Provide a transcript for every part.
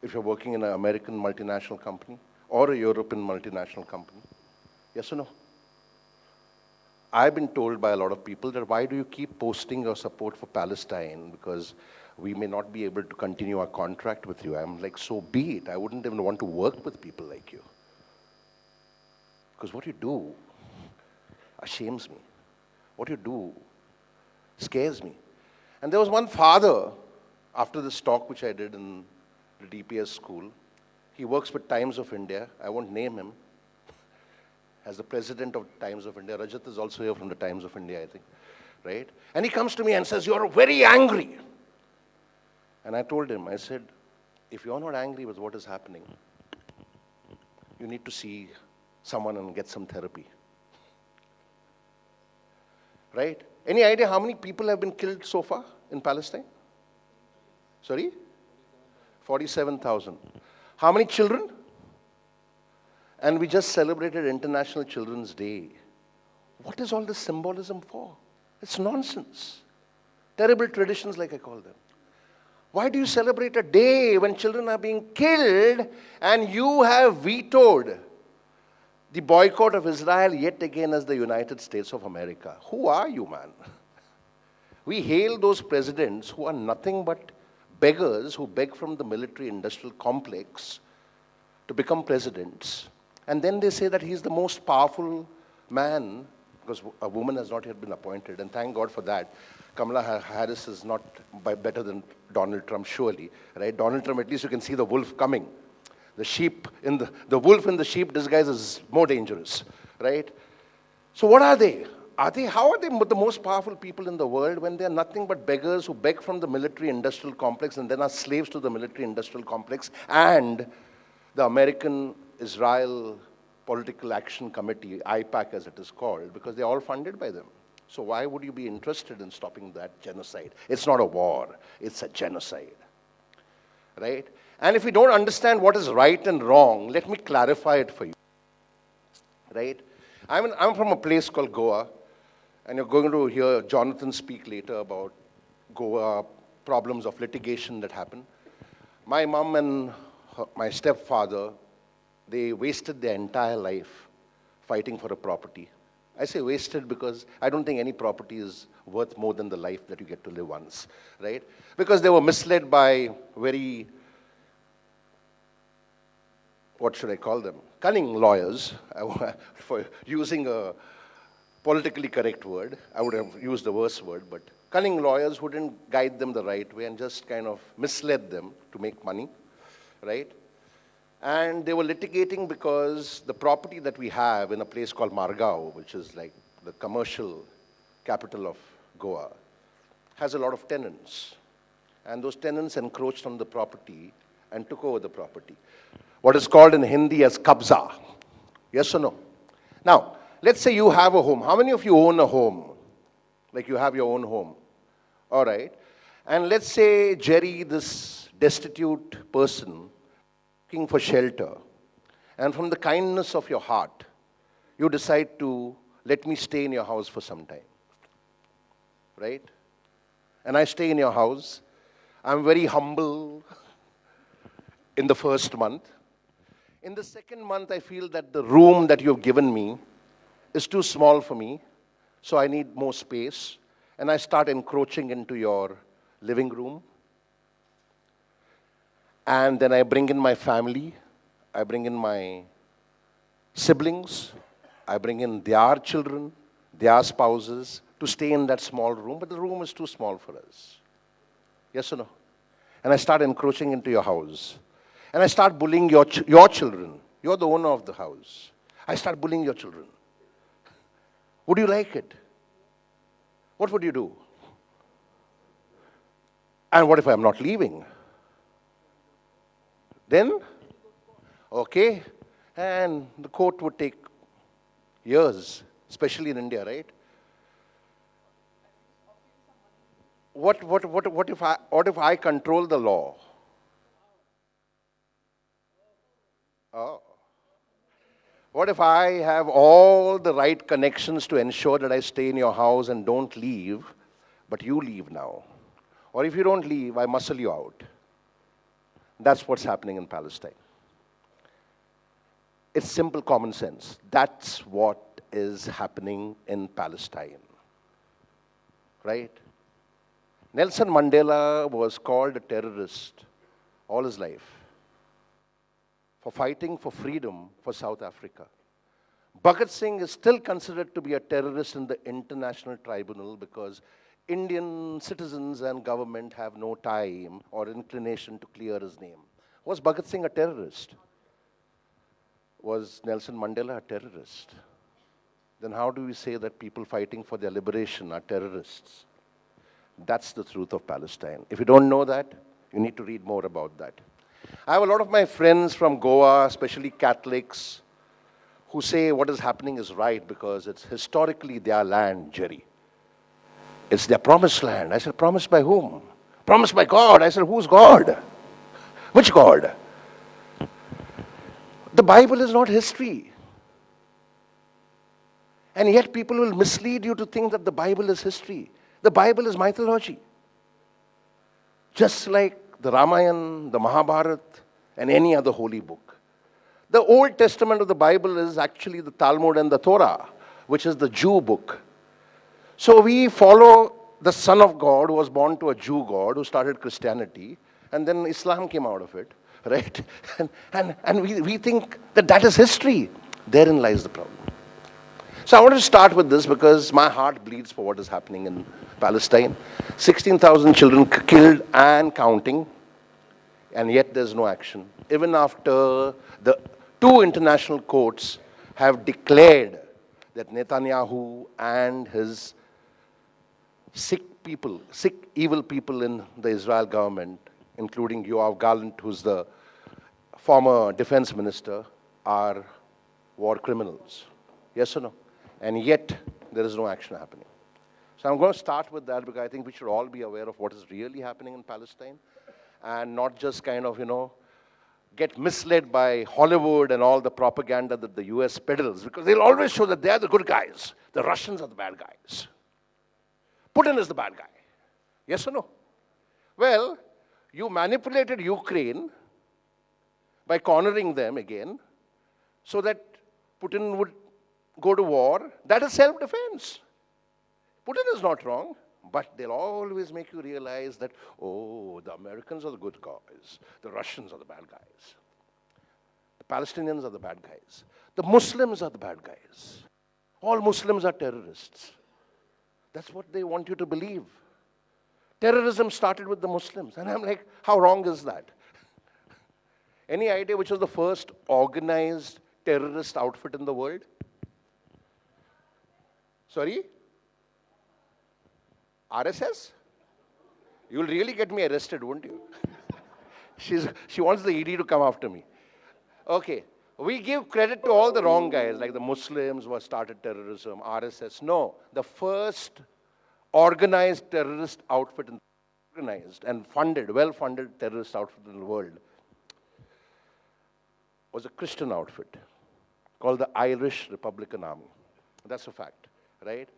if you're working in an American multinational company or a European multinational company? Yes or no? I've been told by a lot of people that why do you keep posting your support for Palestine, because we may not be able to continue our contract with you. I'm like, so be it. I wouldn't even want to work with people like you. Because what you do shames me. What you do scares me. And there was one father, after this talk which I did in the DPS school, he works with Times of India. I won't name him. As the president of Times of India. Rajat is also here from the Times of India, I think, right? And he comes to me and says, you're very angry. And I told him, I said, if you're not angry with what is happening, you need to see someone and get some therapy. Right? Any idea how many people have been killed so far in Palestine? Sorry? 47,000. How many children? And we just celebrated International Children's Day. What is all this symbolism for? It's nonsense. Terrible traditions, like I call them. Why do you celebrate a day when children are being killed and you have vetoed the boycott of Israel yet again as the United States of America? Who are you, man? We hail those presidents who are nothing but beggars who beg from the military-industrial complex to become presidents. And then they say that he's the most powerful man, because a woman has not yet been appointed, and thank God for that. Kamala Harris is not better than Donald Trump, surely, right? Donald Trump, at least you can see the wolf coming. The wolf in the sheep disguise is more dangerous, right? So what are they? How are they the most powerful people in the world when they're nothing but beggars who beg from the military-industrial complex and then are slaves to the military-industrial complex and the American Israel Political Action Committee, IPAC as it is called, because they're all funded by them. So why would you be interested in stopping that genocide? It's not a war, it's a genocide, right? And if you don't understand what is right and wrong, let me clarify it for you, right? I'm from a place called Goa, and you're going to hear Jonathan speak later about Goa problems of litigation that happen. My mom and my stepfather, they wasted their entire life fighting for a property. I say wasted because I don't think any property is worth more than the life that you get to live once, right? Because they were misled by very, what should I call them? Cunning lawyers, for using a politically correct word. I would have used the worst word, but cunning lawyers who didn't guide them the right way and just kind of misled them to make money, right? And they were litigating because the property that we have in a place called Margao, which is like the commercial capital of Goa, has a lot of tenants. And those tenants encroached on the property and took over the property. What is called in Hindi as kabza. Yes or no? Now, let's say you have a home. How many of you own a home? Like you have your own home. All right. And let's say Jerry, this destitute person, looking for shelter, and from the kindness of your heart, you decide to let me stay in your house for some time, right? And I stay in your house. I'm very humble in the first month. In the second month, I feel that the room that you've given me is too small for me, so I need more space, and I start encroaching into your living room. And then I bring in my family, I bring in my siblings, I bring in their children, their spouses to stay in that small room, but the room is too small for us. Yes or no? And I start encroaching into your house. And I start bullying your children. You're the owner of the house. I start bullying your children. Would you like it? What would you do? And what if I'm not leaving? Then, okay, and the court would take years, especially in India, right? What if I control the law? Oh. What if I have all the right connections to ensure that I stay in your house and don't leave, but you leave now? Or if you don't leave, I muscle you out. That's what's happening in Palestine. It's simple common sense. That's what is happening in Palestine. Right? Nelson Mandela was called a terrorist all his life for fighting for freedom for South Africa. Bhagat Singh is still considered to be a terrorist in the International Tribunal because Indian citizens and government have no time or inclination to clear his name. Was Bhagat Singh a terrorist? Was Nelson Mandela a terrorist? Then how do we say that people fighting for their liberation are terrorists? That's the truth of Palestine. If you don't know that, you need to read more about that. I have a lot of my friends from Goa, especially Catholics, who say what is happening is right because it's historically their land, Jerry. It's their promised land. I said, promised by whom? Promised by God. I said, who's God? Which God? The Bible is not history. And yet people will mislead you to think that the Bible is history. The Bible is mythology. Just like the Ramayana, the Mahabharata, and any other holy book. The Old Testament of the Bible is actually the Talmud and the Torah, which is the Jew book. So we follow the Son of God who was born to a Jew God who started Christianity, and then Islam came out of it, right? And we think that that is history. Therein lies the problem. So I want to start with this because my heart bleeds for what is happening in Palestine. 16,000 children killed and counting, and yet there's no action. Even after the two international courts have declared that Netanyahu and his sick evil people in the Israel government, including Yoav Gallant, who's the former defense minister, are war criminals. Yes or no? And yet, there is no action happening. So I'm going to start with that because I think we should all be aware of what is really happening in Palestine and not just kind of, get misled by Hollywood and all the propaganda that the US peddles, because they'll always show that they're the good guys. The Russians are the bad guys. Putin is the bad guy. Yes or no? Well, you manipulated Ukraine by cornering them again so that Putin would go to war. That is self-defense. Putin is not wrong, but they'll always make you realize that, oh, the Americans are the good guys. The Russians are the bad guys. The Palestinians are the bad guys. The Muslims are the bad guys. All Muslims are terrorists. That's what they want you to believe. Terrorism started with the Muslims. And I'm like, how wrong is that? Any idea which was the first organized terrorist outfit in the world? Sorry? RSS? You'll really get me arrested, won't you? She wants the ED to come after me. Okay. We give credit to all the wrong guys, like the Muslims who started terrorism, RSS. No. The first organized terrorist outfit, organized and funded, well-funded terrorist outfit in the world was a Christian outfit called the Irish Republican Army. That's a fact, right?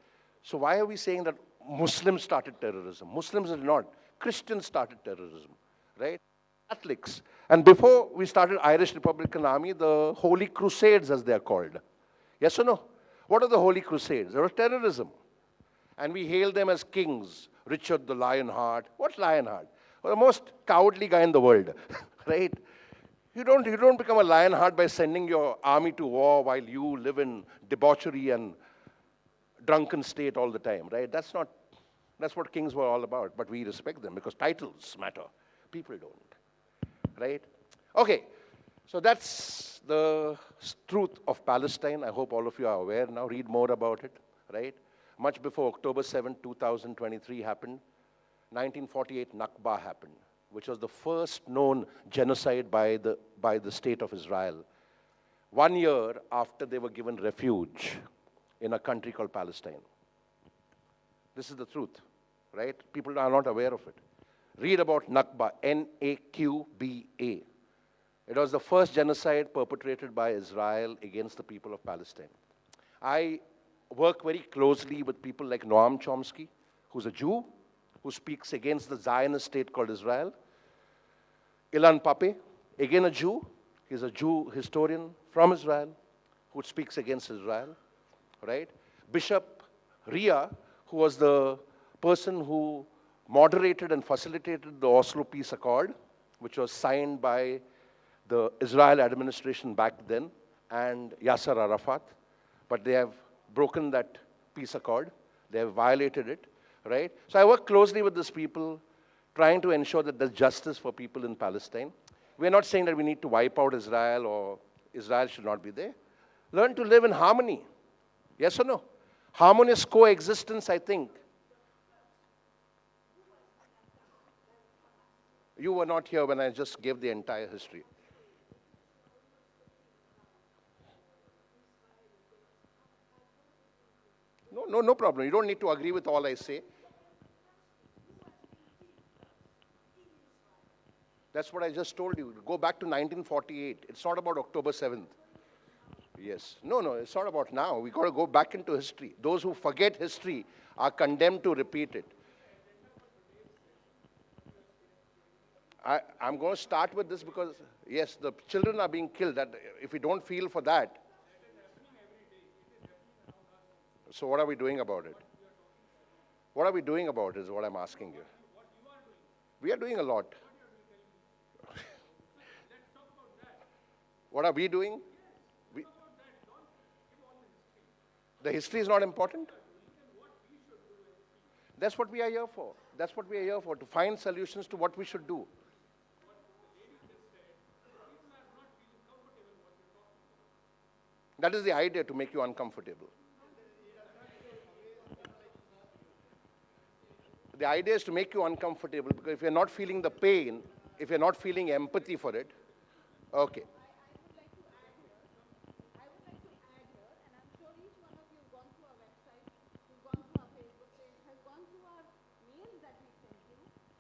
So why are we saying that Muslims started terrorism? Muslims did not. Christians started terrorism, right? Catholics. And before we started Irish Republican Army, the Holy Crusades, as they are called. Yes or no? What are the Holy Crusades? They were terrorism. And we hail them as kings. Richard the Lionheart. What's Lionheart? Well, the most cowardly guy in the world, right? You don't become a Lionheart by sending your army to war while you live in debauchery and drunken state all the time, right? That's what kings were all about. But we respect them because titles matter. People don't. Right? Okay, so that's the truth of Palestine. I hope all of you are aware now. Read more about it, right? Much before October 7, 2023 happened, 1948 Nakba happened, which was the first known genocide by the state of Israel. 1 year after they were given refuge in a country called Palestine. This is the truth, right? People are not aware of it. Read about Nakba, N-A-Q-B-A. It was the first genocide perpetrated by Israel against the people of Palestine. I work very closely with people like Noam Chomsky, who's a Jew, who speaks against the Zionist state called Israel. Ilan Pape, again a Jew. He's a Jew historian from Israel who speaks against Israel, right? Bishop Ria, who was the person who moderated and facilitated the Oslo Peace Accord, which was signed by the Israel administration back then and Yasser Arafat, but they have broken that peace accord. They have violated it, right? So I work closely with these people, trying to ensure that there's justice for people in Palestine. We're not saying that we need to wipe out Israel or Israel should not be there. Learn to live in harmony. Yes or no? Harmonious coexistence, I think. You were not here when I just gave the entire history. No problem. You don't need to agree with all I say. That's what I just told you. Go back to 1948. It's not about October 7th. Yes. No, it's not about now. We got to go back into history. Those who forget history are condemned to repeat it. I'm going to start with this because, yes, the children are being killed. That if we don't feel for that, so what are we doing about it? What are we doing about it is what I'm asking you. We are doing a lot. What are we doing? The history is not important? That's what we are here for. That's what we are here for, to find solutions to what we should do. That is the idea, to make you uncomfortable. The idea is to make you uncomfortable, because if you're not feeling the pain, if you're not feeling empathy for it, okay. I would like to add here, and I'm sure each one of you have gone through our website, who've gone through our Facebook page, has gone through our mails that we sent you,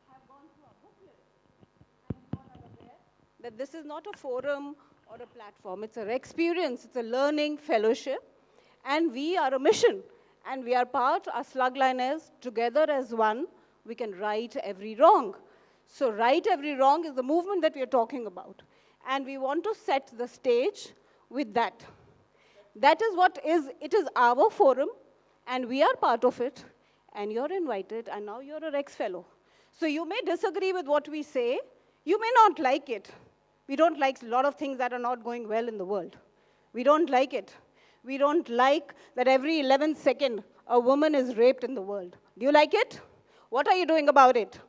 have gone through our booklet, and you all are aware that this is not a forum or a platform. It's an experience. It's a learning fellowship, and we are a mission. And we are part, our slugline is, together as one, we can right every wrong. So right every wrong is the movement that we are talking about. And we want to set the stage with that. That is what is, it is our forum, and we are part of it, and you're invited, and now you're a Rex fellow. So you may disagree with what we say, you may not like it. We don't like a lot of things that are not going well in the world. We don't like it. We don't like that every 11th second a woman is raped in the world. Do you like it? What are you doing about it?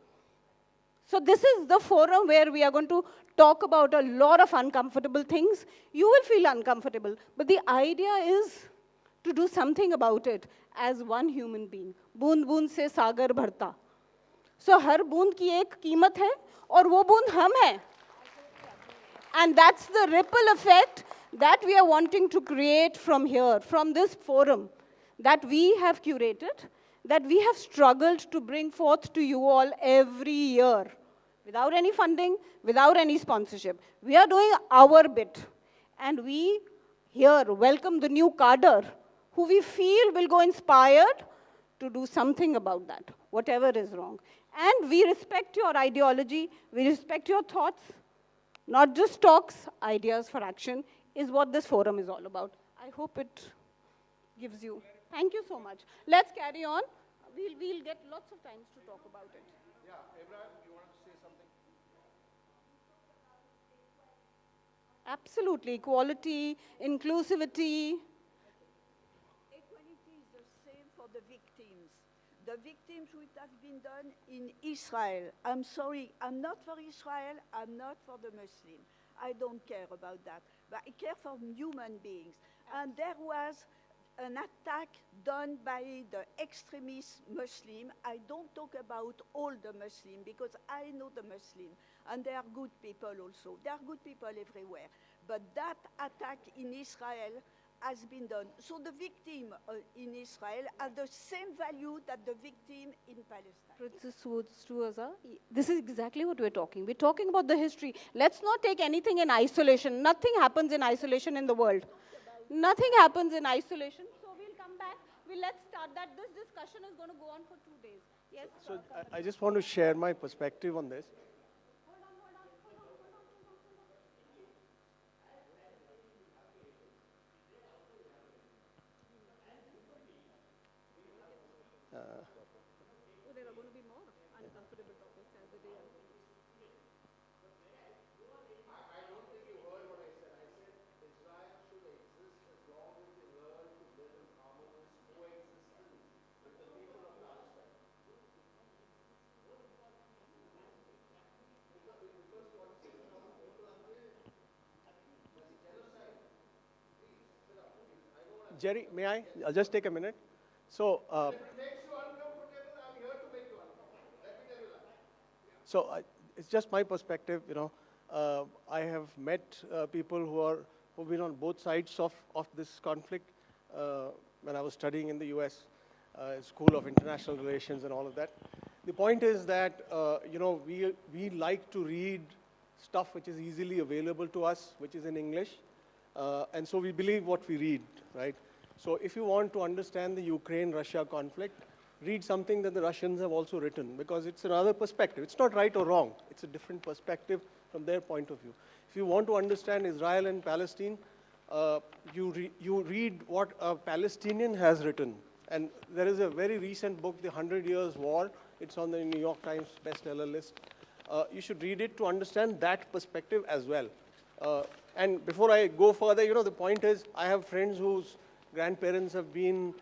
So this is the forum where we are going to talk about a lot of uncomfortable things. You will feel uncomfortable, but the idea is to do something about it as one human being. बूंद बूंद से सागर भरता. So हर बूंद की एक कीमत है और वो बूंद हम हैं. And that's the ripple effect that we are wanting to create from here, from this forum, that we have curated, that we have struggled to bring forth to you all every year, without any funding, without any sponsorship. We are doing our bit. And we here welcome the new cadre, who we feel will go inspired to do something about that, whatever is wrong. And we respect your ideology, we respect your thoughts. Not just talks, ideas for action is what this forum is all about. I hope it gives you. Thank you so much. Let's carry on. We'll get lots of times to talk about it. Yeah, Abraham, you wanted to say something? Absolutely. Equality, inclusivity. Equality is the same for the victims. The victims which have been done in Israel. I'm sorry, I'm not for Israel, I'm not for the Muslim. I don't care about that. But I care for human beings. And there was an attack done by the extremist Muslim. I don't talk about all the Muslim because I know the Muslim. And they are good people also. There are good people everywhere. But that attack in Israel has been done. So the victim in Israel has the same value that the victim in Palestine. Princess Suaza, this is exactly what we're talking. We're talking about the history. Let's not take anything in isolation. Nothing happens in isolation in the world. Nothing happens in isolation. So we'll come back. Let's start that. This discussion is going to go on for 2 days. Yes? So I just want to share my perspective on this. Hold on. Jerry, may I? I'll just take a minute. So, it's just my perspective, I have met people who've been on both sides of this conflict when I was studying in the US, School of International Relations and all of that. The point is that, we like to read stuff which is easily available to us, which is in English, and so we believe what we read, right? So if you want to understand the Ukraine-Russia conflict, read something that the Russians have also written, because it's another perspective. It's not right or wrong. It's a different perspective from their point of view. If you want to understand Israel and Palestine, you read what a Palestinian has written. And there is a very recent book, The 100 Years War. It's on the New York Times bestseller list. You should read it to understand that perspective as well. And before I go further, the point is, I have friends whose grandparents have been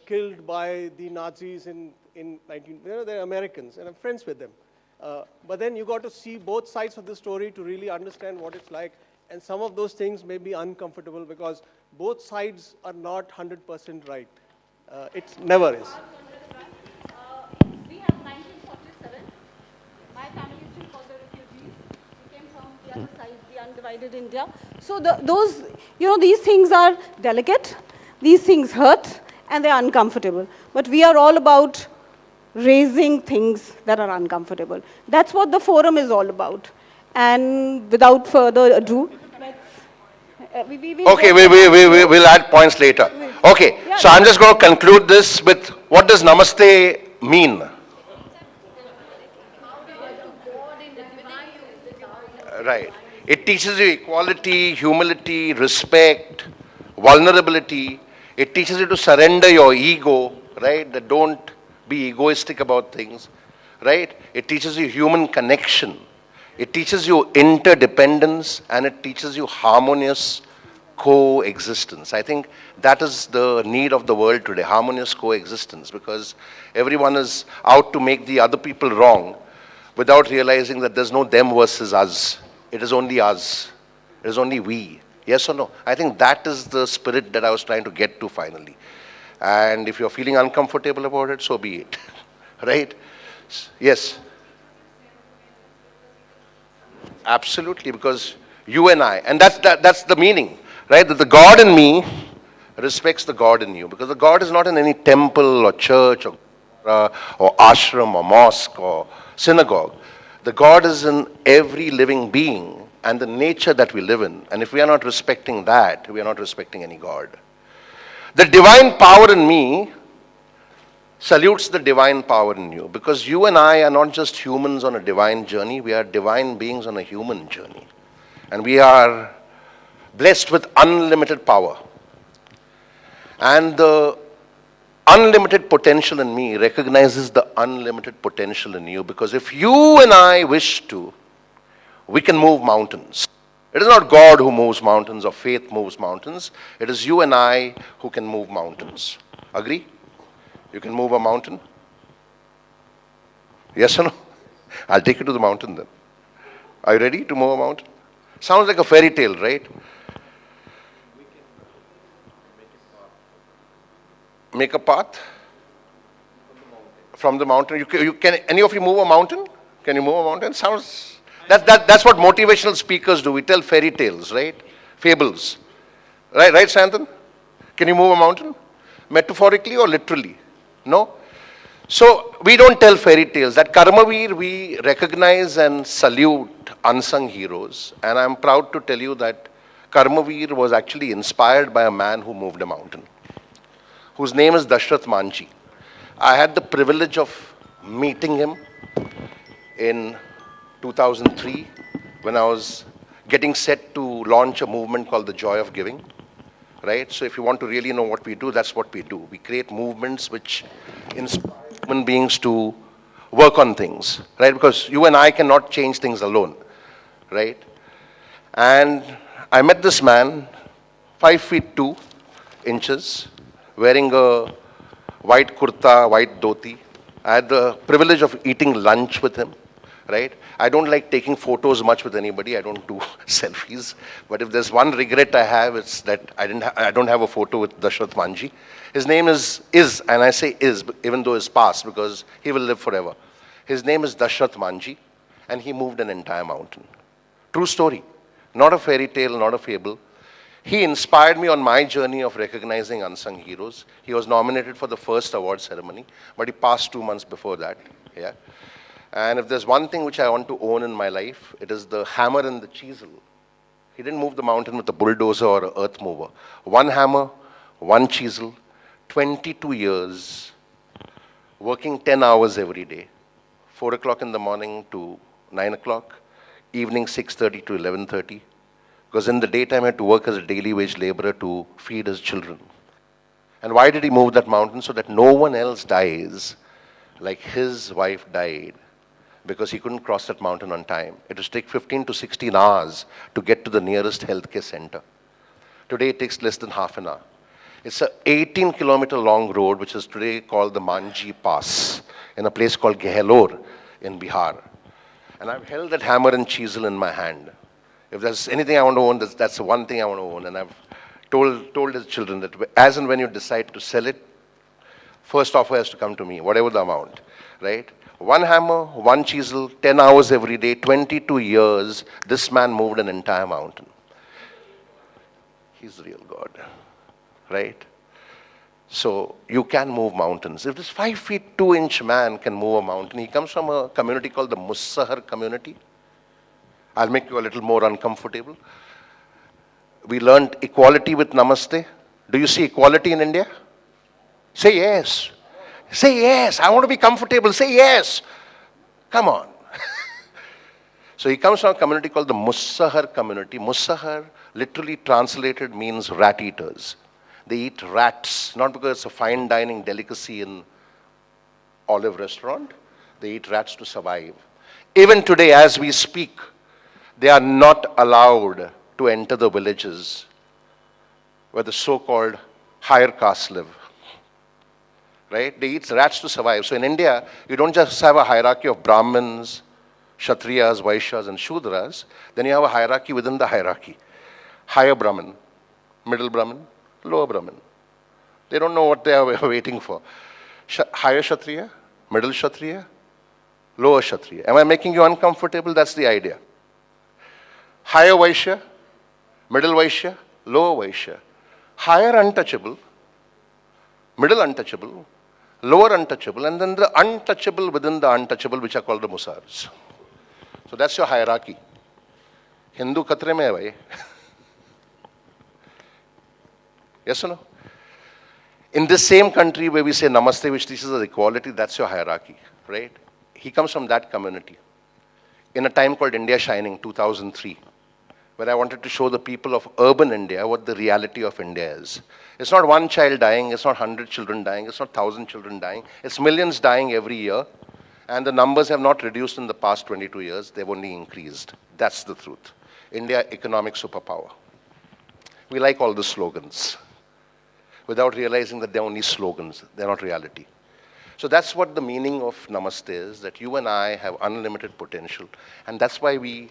killed by the Nazis in they're Americans, and I'm friends with them. But then you got to see both sides of the story to really understand what it's like. And some of those things may be uncomfortable because both sides are not 100% right. It never is. We have 1947. My family is still called the refugees. We came from the other side, the undivided India. So these things are delicate, these things hurt, and they're uncomfortable. But we are all about raising things that are uncomfortable. That's what the forum is all about. And without further ado, we'll add points later. Okay, so I'm just going to conclude this with, what does Namaste mean? Right. It teaches you equality, humility, respect, vulnerability. It teaches you to surrender your ego, right? That don't be egoistic about things, right? It teaches you human connection. It teaches you interdependence, and it teaches you harmonious coexistence. I think that is the need of the world today, harmonious coexistence, because everyone is out to make the other people wrong without realizing that there's no them versus us. It is only us. It is only we. Yes or no? I think that is the spirit that I was trying to get to finally. And if you're feeling uncomfortable about it, so be it. Right? Yes? Absolutely, because you and I, and that's the meaning, right? That the God in me respects the God in you, because the God is not in any temple or church or ashram or mosque or synagogue. The God is in every living being and the nature that we live in. And if we are not respecting that, we are not respecting any God. The divine power in me salutes the divine power in you, because you and I are not just humans on a divine journey, we are divine beings on a human journey. And we are blessed with unlimited power. And the unlimited potential in me recognizes the unlimited potential in you, because if you and I wish to, we can move mountains. It is not God who moves mountains or faith moves mountains. It is you and I who can move mountains. Agree? You can move a mountain? Yes or no? I'll take you to the mountain then. Are you ready to move a mountain? Sounds like a fairy tale, right? Make a path from the mountain. You can any of you move a mountain? Can you move a mountain? Sounds that's what motivational speakers do. We tell fairy tales, right? Fables. Right, Santhan? Can you move a mountain? Metaphorically or literally? No? So we don't tell fairy tales. At Karmaveer, we recognize and salute unsung heroes. And I'm proud to tell you that Karmaveer was actually inspired by a man who moved a mountain, whose name is Dashrath Manji. I had the privilege of meeting him in 2003 when I was getting set to launch a movement called the Joy of Giving. Right? So if you want to really know what we do, that's what we do. We create movements which inspire human beings to work on things, right? Because you and I cannot change things alone, right? And I met this man, 5'2", wearing a white kurta, white dhoti. I had the privilege of eating lunch with him, right? I don't like taking photos much with anybody. I don't do selfies. But if there's one regret I have, it's that I don't have a photo with Dashrath Manji. His name is, and I say is, even though it's past, because he will live forever. His name is Dashrath Manji, and he moved an entire mountain. True story. Not a fairy tale, not a fable. He inspired me on my journey of recognizing unsung heroes. He was nominated for the first award ceremony, but he passed 2 months before that. Yeah. And if there's one thing which I want to own in my life, it is the hammer and the chisel. He didn't move the mountain with a bulldozer or an earth mover. One hammer, one chisel, 22 years, working 10 hours every day, 4 o'clock in the morning to 9 o'clock, evening 6:30 to 11:30. Because in the daytime, I had to work as a daily wage laborer to feed his children. And why did he move that mountain? So that no one else dies like his wife died, because he couldn't cross that mountain on time. It would take 15 to 16 hours to get to the nearest healthcare center. Today, it takes less than half an hour. It's a 18-kilometer long road, which is today called the Manji Pass, in a place called Gehlor in Bihar. And I've held that hammer and chisel in my hand. If there's anything I want to own, that's the one thing I want to own. And I've told his children that as and when you decide to sell it, first offer has to come to me, whatever the amount, right? One hammer, one chisel, 10 hours every day, 22 years, this man moved an entire mountain. He's the real God, right? So you can move mountains. If this 5 feet 2 inch man can move a mountain, he comes from a community called the Musahar community. I'll make you a little more uncomfortable. We learned equality with Namaste. Do you see equality in India? Say yes. Say yes. I want to be comfortable. Say yes. Come on. So he comes from a community called the Musahar community. Musahar, literally translated, means rat eaters. They eat rats, not because it's a fine dining delicacy in Olive restaurant. They eat rats to survive. Even today, as we speak, they are not allowed to enter the villages where the so-called higher castes live. Right? They eat rats to survive. So in India, you don't just have a hierarchy of Brahmins, Kshatriyas, Vaishyas, and Shudras. Then you have a hierarchy within the hierarchy. Higher Brahmin, middle Brahmin, lower Brahmin. They don't know what they are waiting for. Higher Kshatriya, middle Kshatriya, lower Kshatriya. Am I making you uncomfortable? That's the idea. Higher Vaishya, middle Vaishya, lower Vaishya. Higher untouchable, middle untouchable, lower untouchable, and then the untouchable within the untouchable, which are called the Musars. So that's your hierarchy. Hindu khatre mein hai bhai. Yes or no? In this same country where we say Namaste, which teaches us equality, that's your hierarchy, right? He comes from that community. In a time called India Shining, 2003, where I wanted to show the people of urban India what the reality of India is. It's not one child dying, it's not 100 children dying, it's not 1,000 children dying, it's millions dying every year, and the numbers have not reduced in the past 22 years, they've only increased. That's the truth. India, economic superpower. We like all the slogans, without realizing that they're only slogans, they're not reality. So that's what the meaning of Namaste is, that you and I have unlimited potential, and that's why we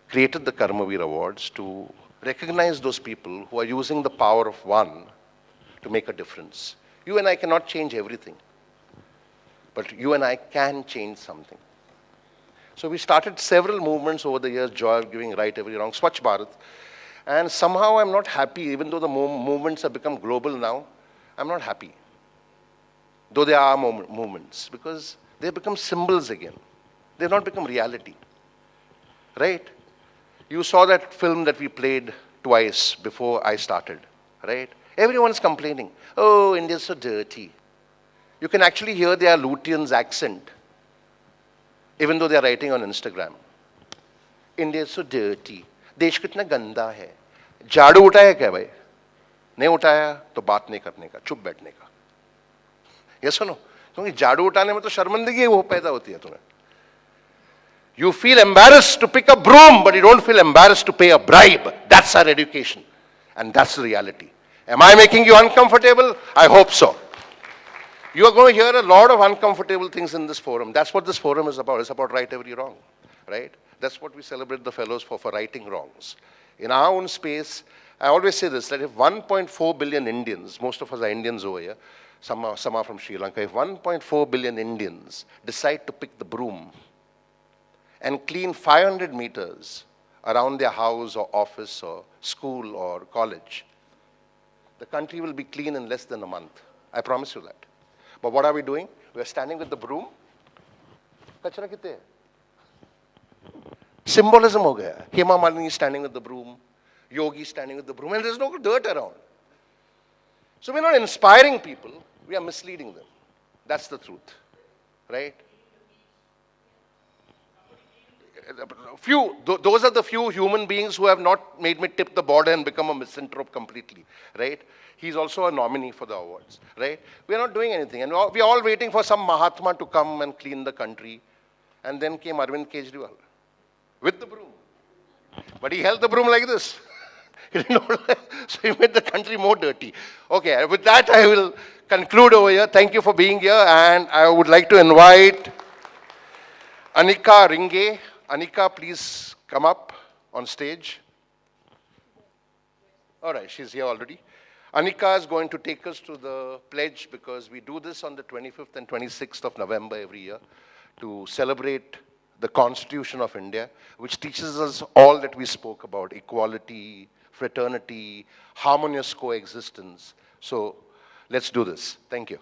created the Karmaveer Awards, to recognize those people who are using the power of one to make a difference. You and I cannot change everything, but you and I can change something. So we started several movements over the years, Joy of Giving, Right Every Wrong, Swachh Bharat, and somehow I'm not happy, even though the movements have become global now, I'm not happy. Though they are movements, because they've become symbols again. They've not become reality, right? You saw that film that we played twice before I started, right? Everyone's complaining, oh, India's so dirty. You can actually hear their Luthian's accent, even though they're writing on Instagram. India is so dirty. देश कितना गंदा है. झाड़ू उठाया क्या भाई? नहीं उठाया तो बात नहीं करने का, चुप बैठने का. ये सुनो, क्योंकि झाड़ू उठाने में तो शर्मिंदगी वो पैदा होती है तुम्हें. You feel embarrassed to pick a broom, but you don't feel embarrassed to pay a bribe. That's our education. And that's the reality. Am I making you uncomfortable? I hope so. You are going to hear a lot of uncomfortable things in this forum. That's what this forum is about. It's about right every wrong, right? That's what we celebrate the fellows for righting wrongs. In our own space, I always say this, that if 1.4 billion Indians, most of us are Indians over here, some are from Sri Lanka, if 1.4 billion Indians decide to pick the broom and clean 500 meters around their house or office or school or college, the country will be clean in less than a month. I promise you that. But what are we doing? We are standing with the broom. Kachra kitte hai? Symbolism ho gaya. Hema Malini is standing with the broom. Yogi is standing with the broom. And there's no dirt around. So we're not inspiring people. We are misleading them. That's the truth. Right? Those are the few human beings who have not made me tip the border and become a misanthrope completely, right? He's also a nominee for the awards, right? We're not doing anything. And we're all waiting for some Mahatma to come and clean the country. And then came Arvind Kejriwal with the broom. But he held the broom like this. He didn't know, so he made the country more dirty. Okay, with that I will conclude over here. Thank you for being here. And I would like to invite Anika Ringe. Anika, please come up on stage. All right, she's here already. Anika is going to take us to the pledge because we do this on the 25th and 26th of November every year to celebrate the Constitution of India, which teaches us all that we spoke about, equality, fraternity, harmonious coexistence. So let's do this. Thank you.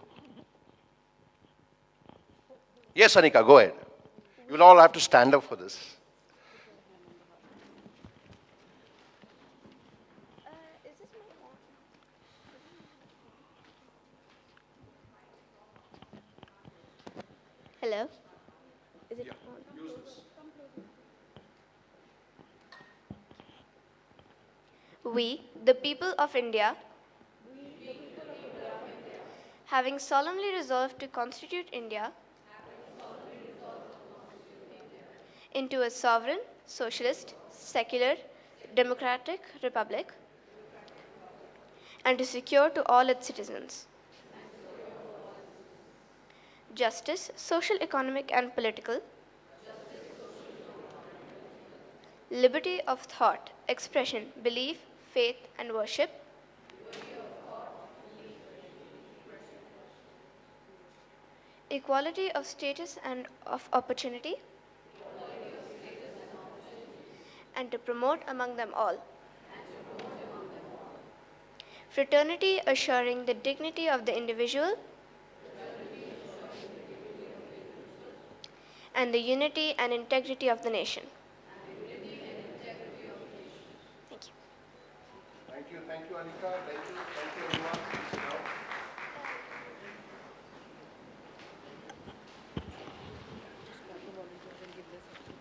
Yes, Anika, go ahead. You'll all have to stand up for this. Hello? Is it on? We, the people of India, having solemnly resolved to constitute India into a sovereign, socialist, secular, democratic republic, and to secure to all its citizens justice, social, economic, and political, liberty of thought, expression, belief, faith, and worship, equality of status and of opportunity, and to promote among them all fraternity, assuring the dignity of the individual and the unity and integrity of the nation. Thank you. Thank you, Anika. Thank you, everyone.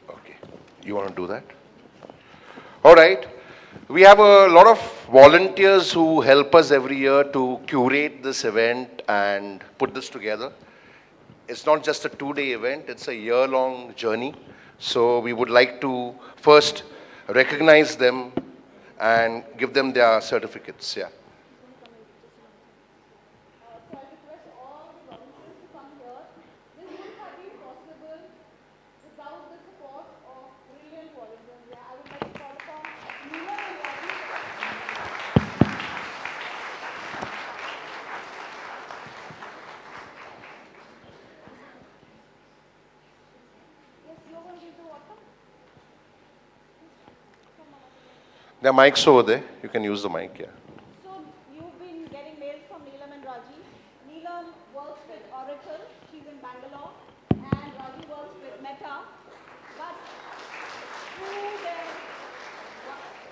Okay, you want to do that? All right. We have a lot of volunteers who help us every year to curate this event and put this together. It's not just a 2-day event, it's a year-long journey. So we would like to first recognize them and give them their certificates. Yeah. So I request all the volunteers to come here. This wouldn't have been possible without the support of brilliant volunteers. Yeah, I would like to call upon Neela and Ravi. Yes, you're going to give the water? There are mics over there. You can use the mic, yeah. So you've been getting mails from Neelam and Raji. Neelam works with Oracle. She's in Bangalore. And Raji works with Meta. But through their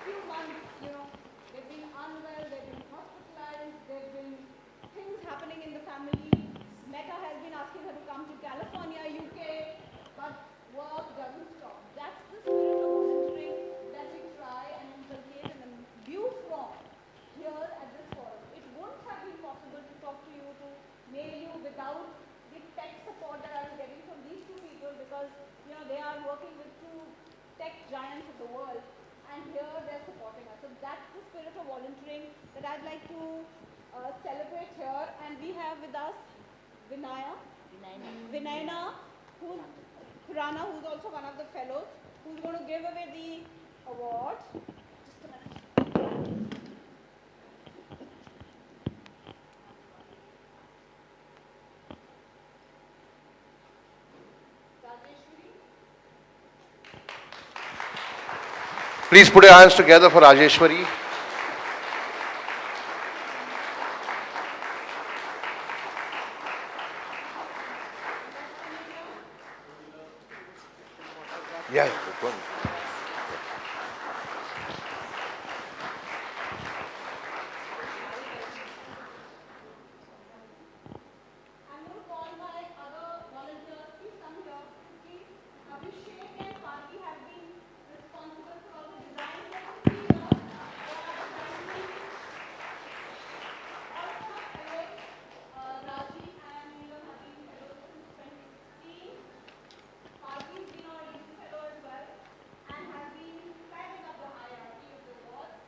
few months, they've been unwell, they've been hospitalized, there've been things happening in the family. Meta has been asking her to come to California, UK, but work doesn't stop. That's the spirit of volunteering that we try and inculcate and imbue from here at this forum. It wouldn't have been possible to talk to you, to mail you without the tech support that I was getting from these two people because, they are working with two tech giants of the world and here they're supporting us. So that's the spirit of volunteering that I'd like to celebrate here. And we have with us Vinayana, who's Khurana, who's also one of the fellows, who's going to give away the awards. Just a minute. Please put your hands together for Rajeshwari. Yeah, go on. I'm going to call my other volunteers. Please come here. Please, Abhishek and Parthi have been responsible for all the design. Let us see here. Raji and Neelam have been fellows since 2016. Parthi's been our EC fellow as well and has been climbing up the hierarchy of the awards.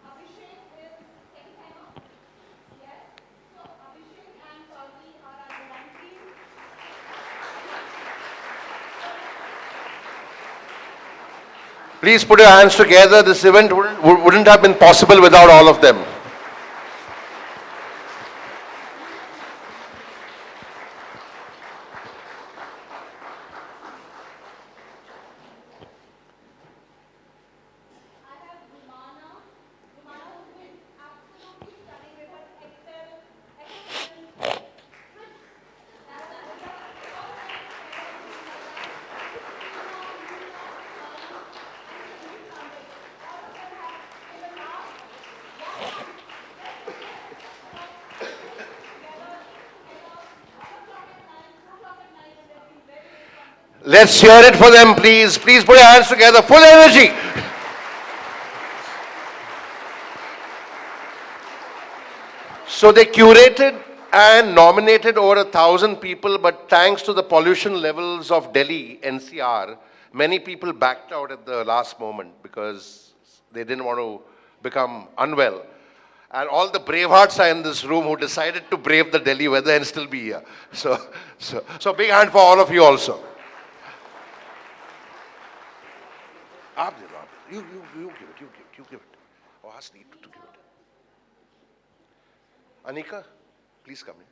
Abhishek is second timer. Yes. So Abhishek and Parthi are our design team. Please put your hands together. This event wouldn't have been possible without all of them. I have Rumana. Rumana has been absolutely stunning with her excellent Let's hear it for them, please. Please put your hands together. Full energy. So they curated and nominated over 1,000 people, but thanks to the pollution levels of Delhi, NCR, many people backed out at the last moment because they didn't want to become unwell. And all the brave hearts are in this room who decided to brave the Delhi weather and still be here. So big hand for all of you also. You give it. Or ask Neetu to give it. Anika, please come in.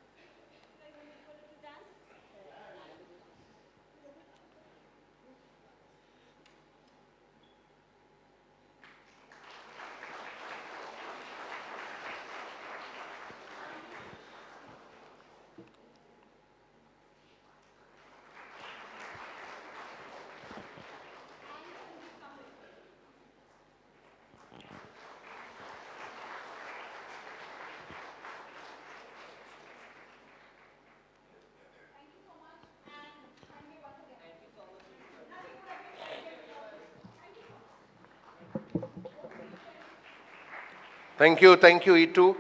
Thank you, E2.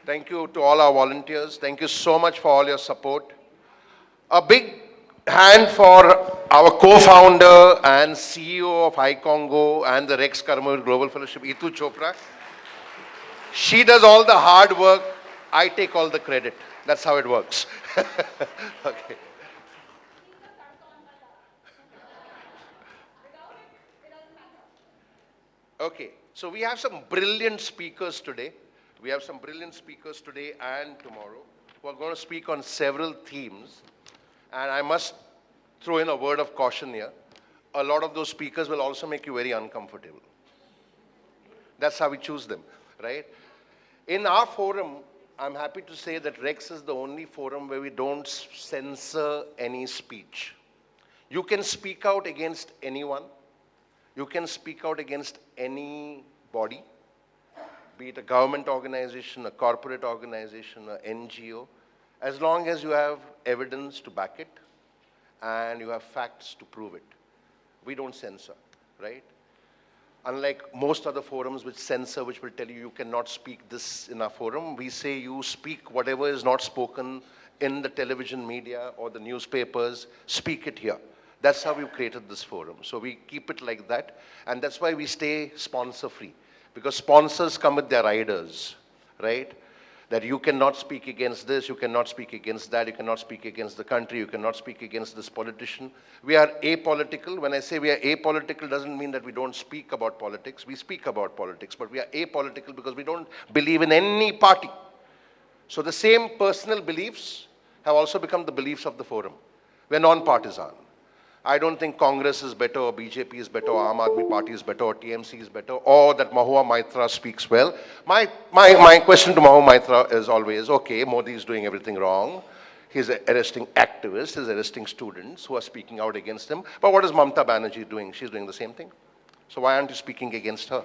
Thank you to all our volunteers. Thank you so much for all your support. A big hand for our co-founder and CEO of iCongo and the Rex Karmaveer Global Fellowship, Itu Chopra. She does all the hard work. I take all the credit. That's how it works. Okay. Okay, so we have some brilliant speakers today. And tomorrow. We're going to speak on several themes. And I must throw in a word of caution here. A lot of those speakers will also make you very uncomfortable. That's how we choose them, right? In our forum, I'm happy to say that Rex is the only forum where we don't censor any speech. You can speak out against anyone. You can speak out against any body, be it a government organization, a corporate organization, an NGO, as long as you have evidence to back it and you have facts to prove it. We don't censor, right? Unlike most other forums which censor, which will tell you you cannot speak this in our forum, we say you speak whatever is not spoken in the television media or the newspapers, speak it here. That's how we've created this forum. So we keep it like that. And that's why we stay sponsor free. Because sponsors come with their riders, right? that you cannot speak against this, you cannot speak against that, you cannot speak against the country, you cannot speak against this politician. We are apolitical. When I say we are apolitical, doesn't mean that we don't speak about politics. We speak about politics, but we are apolitical because we don't believe in any party. So the same personal beliefs have also become the beliefs of the forum. We are non-partisan. I don't think Congress is better, or BJP is better, or Aam Aadmi Party is better, or TMC is better, or that Mahua Maitra speaks well. My question to Mahua Maitra is always, okay, Modi is doing everything wrong. He's arresting activists, he's arresting students who are speaking out against him. But what is Mamta Banerjee doing? She's doing the same thing. So why aren't you speaking against her?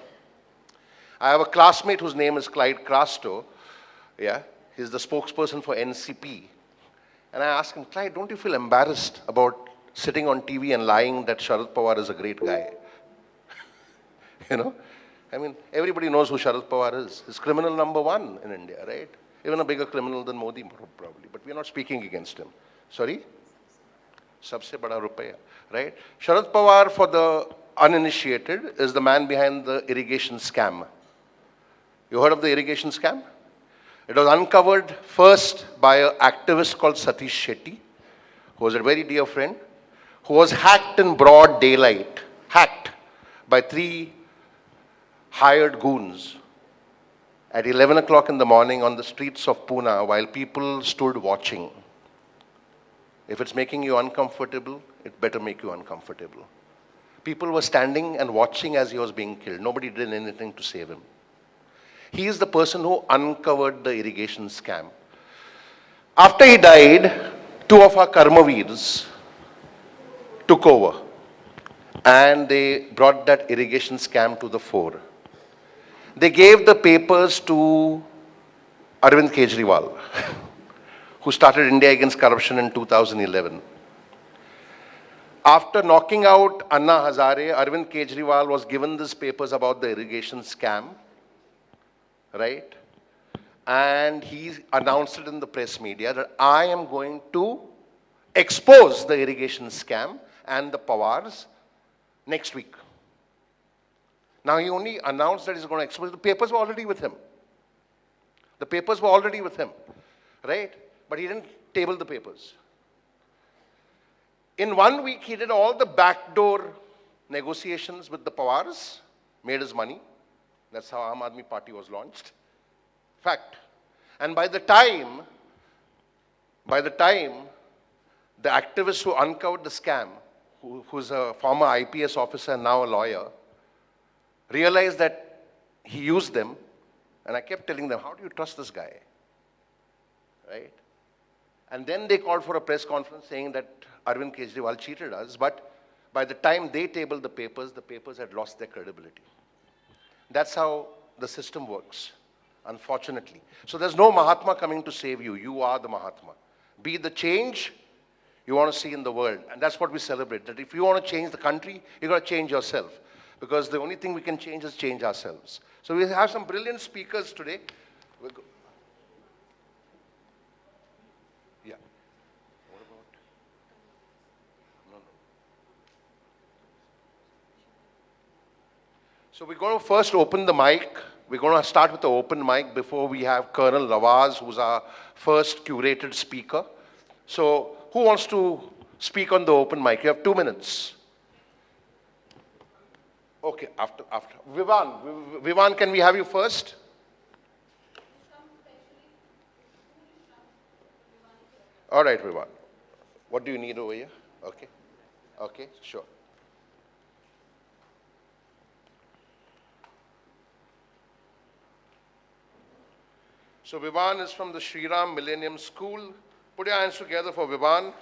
I have a classmate whose name is Clyde Crasto. Yeah, he's the spokesperson for NCP. And I asked him, Clyde, don't you feel embarrassed about sitting on TV and lying that Sharad Pawar is a great guy? You know? I mean, everybody knows who Sharad Pawar is. He's criminal number one in India, right? Even a bigger criminal than Modi, probably. But we're not speaking against him. Sorry? Sabse bada rupaya, right? Sharad Pawar, for the uninitiated, is the man behind the irrigation scam. You heard of the irrigation scam? It was uncovered first by an activist called Satish Shetty, who was a very dear friend, who was hacked in broad daylight, hacked by 3 hired goons at 11 o'clock in the morning on the streets of Pune while people stood watching. If it's making you uncomfortable, it better make you uncomfortable. People were standing and watching as he was being killed. Nobody did anything to save him. He is the person who uncovered the irrigation scam. After he died, 2 of our Karmaveers took over and they brought that irrigation scam to the fore. They gave the papers to Arvind Kejriwal, who started India Against Corruption in 2011. After knocking out Anna Hazare, Arvind Kejriwal was given these papers about the irrigation scam, right? And he announced it in the press media that I am going to expose the irrigation scam and the Pawars next week. Now he only announced that he's going to expose. The papers were already with him. The papers were already with him, right? But he didn't table the papers. In 1 week, he did all the backdoor negotiations with the Pawars, made his money. That's how Aam Aadmi Party was launched. Fact. And by the time the activist who uncovered the scam, who's a former IPS officer and now a lawyer, realized that he used them, and I kept telling them, how do you trust this guy? Right? And then they called for a press conference saying that Arvind Kejriwal cheated us, but by the time they tabled the papers had lost their credibility. That's how the system works, unfortunately. So there's no Mahatma coming to save you. You are the Mahatma. Be the change you want to see in the world. And that's what we celebrate, that if you want to change the country, you've got to change yourself. Because the only thing we can change is change ourselves. So we have some brilliant speakers today. Yeah. What about? No. So we're going to first open the mic. We're going to start with the open mic before we have Colonel Rawaz, who's our first curated speaker. So who wants to speak on the open mic? You have 2 minutes. Okay, after. Vivan, can we have you first? All right, Vivan. What do you need over here? Okay. Okay, sure. So Vivan is from the Sri Ram Millennium School. Put your hands together for Vivan.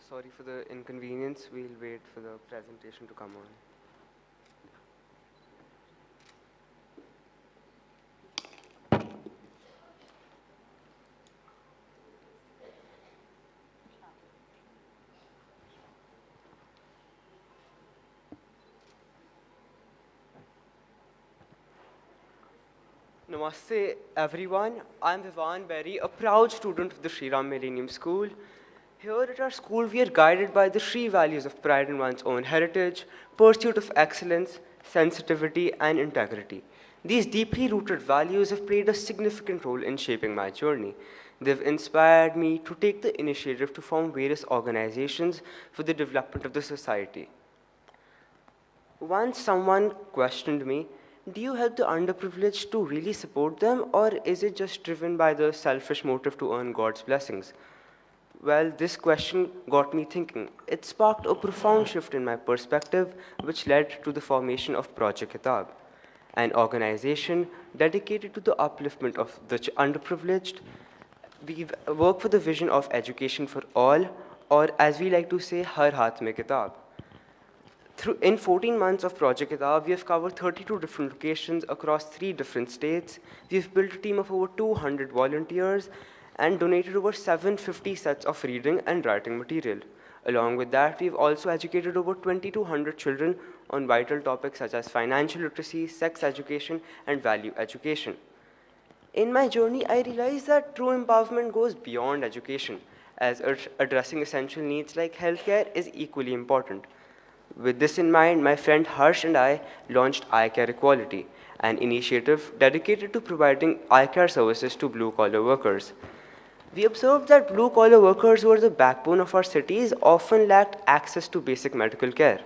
Sorry for the inconvenience. We'll wait for the presentation to come on. Namaste everyone, I'm Vivan Berry, a proud student of the Sri Ram Millennium School. Here at our school, we are guided by the Sri values of pride in one's own heritage, pursuit of excellence, sensitivity, and integrity. These deeply rooted values have played a significant role in shaping my journey. They've inspired me to take the initiative to form various organizations for the development of the society. Once someone questioned me, do you help the underprivileged to really support them, or is it just driven by the selfish motive to earn God's blessings? Well, this question got me thinking. It sparked a profound shift in my perspective, which led to the formation of Project Kitab, an organization dedicated to the upliftment of the underprivileged. We work for the vision of education for all, or as we like to say, Har Haath Mein Kitab. In 14 months of Project Kitab, we have covered 32 different locations across 3 different states. We've built a team of over 200 volunteers and donated over 750 sets of reading and writing material. Along with that, we've also educated over 2,200 children on vital topics such as financial literacy, sex education, and value education. In my journey, I realized that true empowerment goes beyond education, as addressing essential needs like healthcare is equally important. With this in mind, my friend Harsh and I launched Eye Care Equality, an initiative dedicated to providing eye care services to blue-collar workers. We observed that blue-collar workers who are the backbone of our cities often lacked access to basic medical care.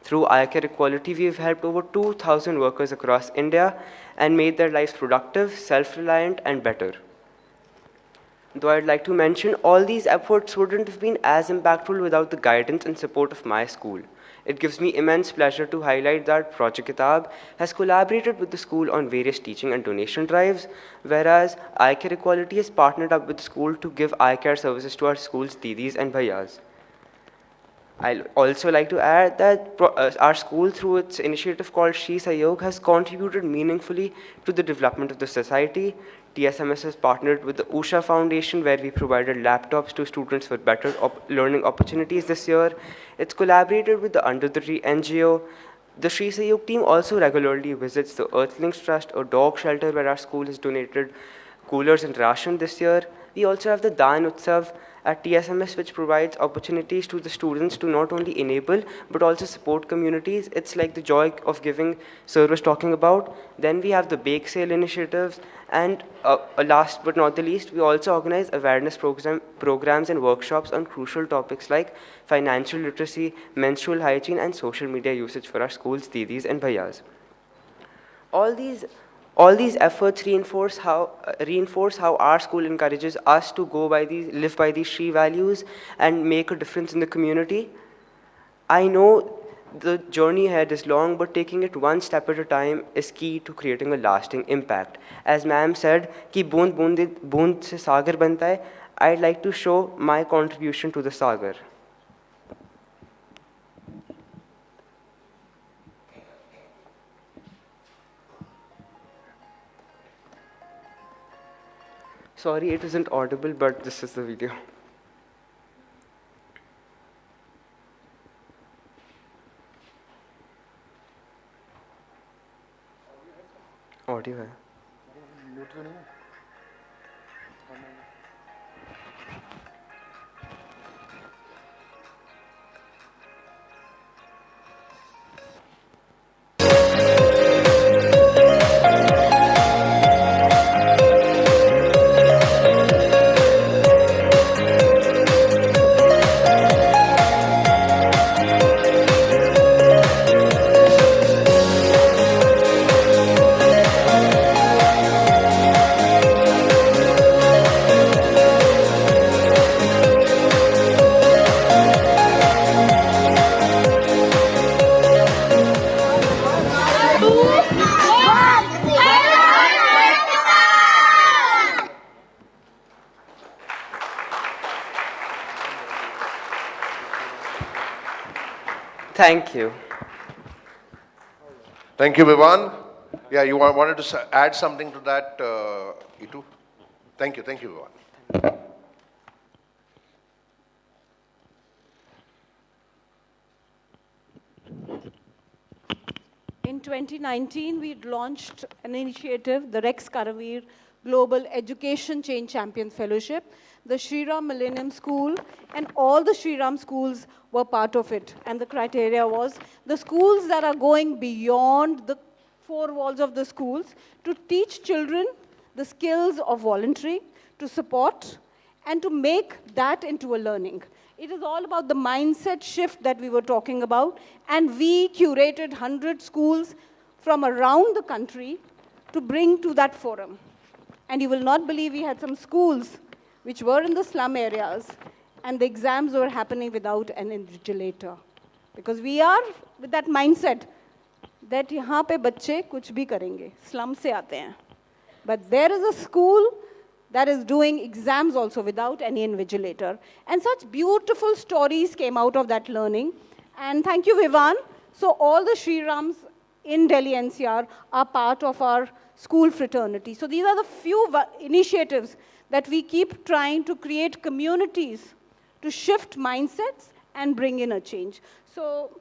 Through Eye Care Equality, we have helped over 2,000 workers across India and made their lives productive, self-reliant, and better. Though I'd like to mention, all these efforts wouldn't have been as impactful without the guidance and support of my school. It gives me immense pleasure to highlight that Project Kitab has collaborated with the school on various teaching and donation drives, whereas Eye Care Equality has partnered up with the school to give eye care services to our school's didis and bhaiyas. I'd also like to add that our school, through its initiative called Shri Sayog, has contributed meaningfully to the development of the society. TSMS has partnered with the Usha Foundation, where we provided laptops to students for better learning opportunities this year. It's collaborated with the Under the Tree NGO. The Shri Sayog team also regularly visits the Earthlings Trust, a dog shelter where our school has donated coolers and ration this year. We also have the Dan Utsav at TSMS, which provides opportunities to the students to not only enable but also support communities. It's like the joy of giving Sir was talking about. Then we have the bake sale initiatives, and last but not the least, we also organize awareness programs and workshops on crucial topics like financial literacy, menstrual hygiene, and social media usage for our schools, didis, and bhaiyas. All these efforts reinforce how our school encourages us to live by these Shri values and make a difference in the community. I know the journey ahead is long, but taking it one step at a time is key to creating a lasting impact. As ma'am said, कि बूंद से सागर बनता है, I'd like to show my contribution to the sagar. Sorry, it isn't audible, but this is the video. Audio है Thank you. Thank you, Vivan. Yeah, you wanted to add something to that, Itu? Thank you, Vivan. In 2019, we launched an initiative, the Rex Karmaveer Global Education Change Champion Fellowship. The Sri Ram Millennium School and all the Sri Ram schools were part of it. And the criteria was the schools that are going beyond the four walls of the schools to teach children the skills of volunteering, to support, and to make that into a learning. It is all about the mindset shift that we were talking about, and we curated 100 schools from around the country to bring to that forum. And you will not believe we had some schools which were in the slum areas, and the exams were happening without an invigilator. Because we are with that mindset that यहाँ पे बच्चे कुछ भी करेंगे, slum से आते हैं. But there is a school that is doing exams also without any invigilator. And such beautiful stories came out of that learning. And thank you, Vivan. So all the Sri Rams in Delhi NCR are part of our school fraternity. So these are the few initiatives that we keep trying to create communities to shift mindsets and bring in a change. So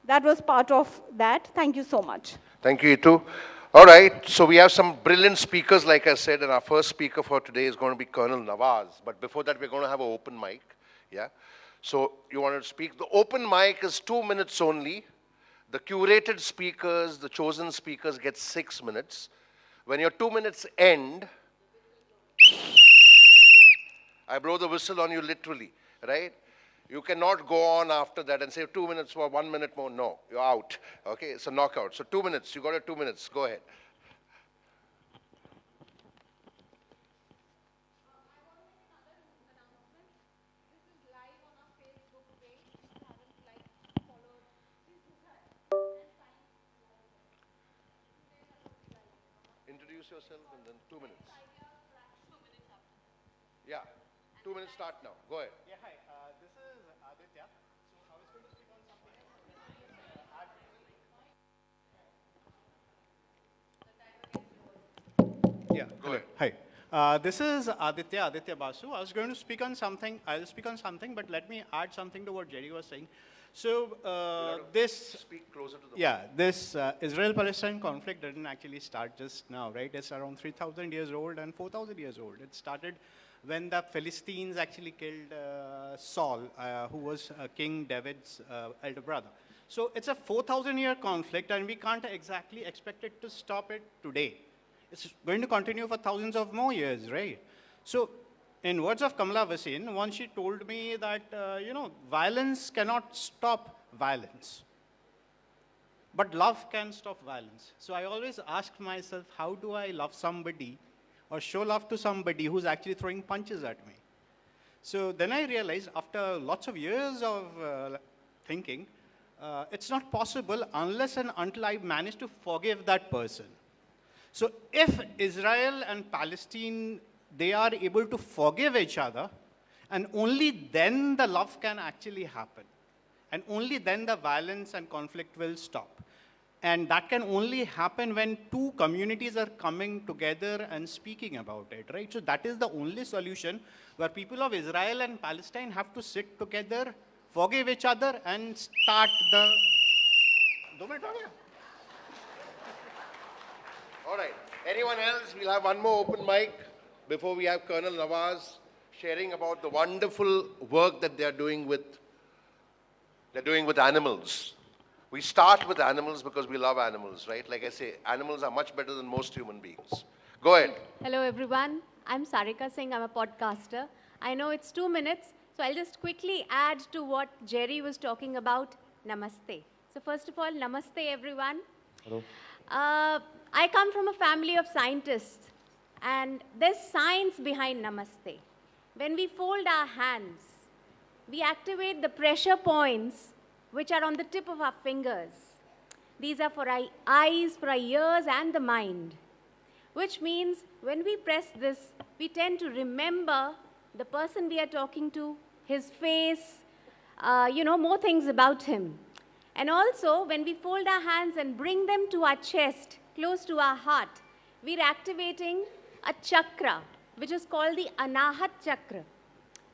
that was part of that. Thank you so much. Thank you, Itu. All right, so we have some brilliant speakers, like I said, and our first speaker for today is going to be Colonel Nawaz. But before that, we're going to have an open mic. Yeah. So you want to speak? The open mic is 2 minutes only. The curated speakers, the chosen speakers, get 6 minutes. When your 2 minutes end, I blow the whistle on you literally, right? You cannot go on after that and say 2 minutes or 1 minute more. No, you're out. Okay, it's a knockout. So 2 minutes, you got your 2 minutes. Go ahead. Introduce yourself and then 2 minutes. Yeah, 2 minutes start now. Go ahead. Yeah, hi. This is Aditya. So I was going to speak on something. Yeah, Go ahead. Hi. This is Aditya Basu. I was going to speak on something. I'll speak on something, but let me add something to what Jerry was saying. So this Speak closer to the this Israel-Palestine conflict didn't actually start just now, right? It's around 3,000 years old and 4,000 years old. It started when the Philistines actually killed Saul, who was King David's elder brother. So it's a 4,000-year conflict, and we can't exactly expect it to stop it today. It's going to continue for thousands of more years, right? So in words of Kamala Vasin, once she told me that, violence cannot stop violence, but love can stop violence. So I always ask myself, how do I love somebody or show love to somebody who's actually throwing punches at me? So then I realized, after lots of years of thinking, it's not possible unless and until I manage to forgive that person. So if Israel and Palestine, they are able to forgive each other, and only then the love can actually happen. And only then the violence and conflict will stop. And that can only happen when two communities are coming together and speaking about it, right? So that is the only solution, where people of Israel and Palestine have to sit together, forgive each other, and start the... All right. Anyone else? We'll have one more open mic before we have Colonel Nawaz sharing about the wonderful work that they're doing with animals. We start with animals because we love animals, right? Like I say, animals are much better than most human beings. Go ahead. Hello, everyone. I'm Sarika Singh. I'm a podcaster. I know it's 2 minutes, so I'll just quickly add to what Jerry was talking about. Namaste. So first of all, namaste, everyone. Hello. I come from a family of scientists, and there's science behind namaste. When we fold our hands, we activate the pressure points which are on the tip of our fingers. These are for our eyes, for our ears, and the mind. Which means when we press this, we tend to remember the person we are talking to, his face, more things about him. And also, when we fold our hands and bring them to our chest, close to our heart, we're activating a chakra, which is called the Anahat Chakra.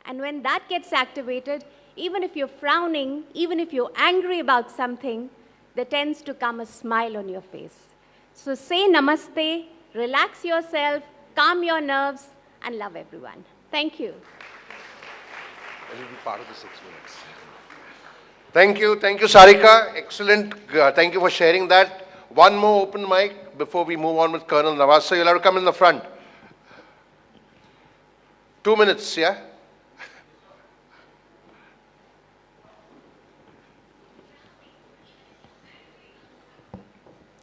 And when that gets activated, even if you're frowning, even if you're angry about something, there tends to come a smile on your face. So say namaste, relax yourself, calm your nerves, and love everyone. Thank you. It will be part of the 6 minutes. Thank you, Sarika. Excellent. Thank you for sharing that. One more open mic before we move on with Colonel Nawaz. So you'll have to come in the front. 2 minutes, yeah?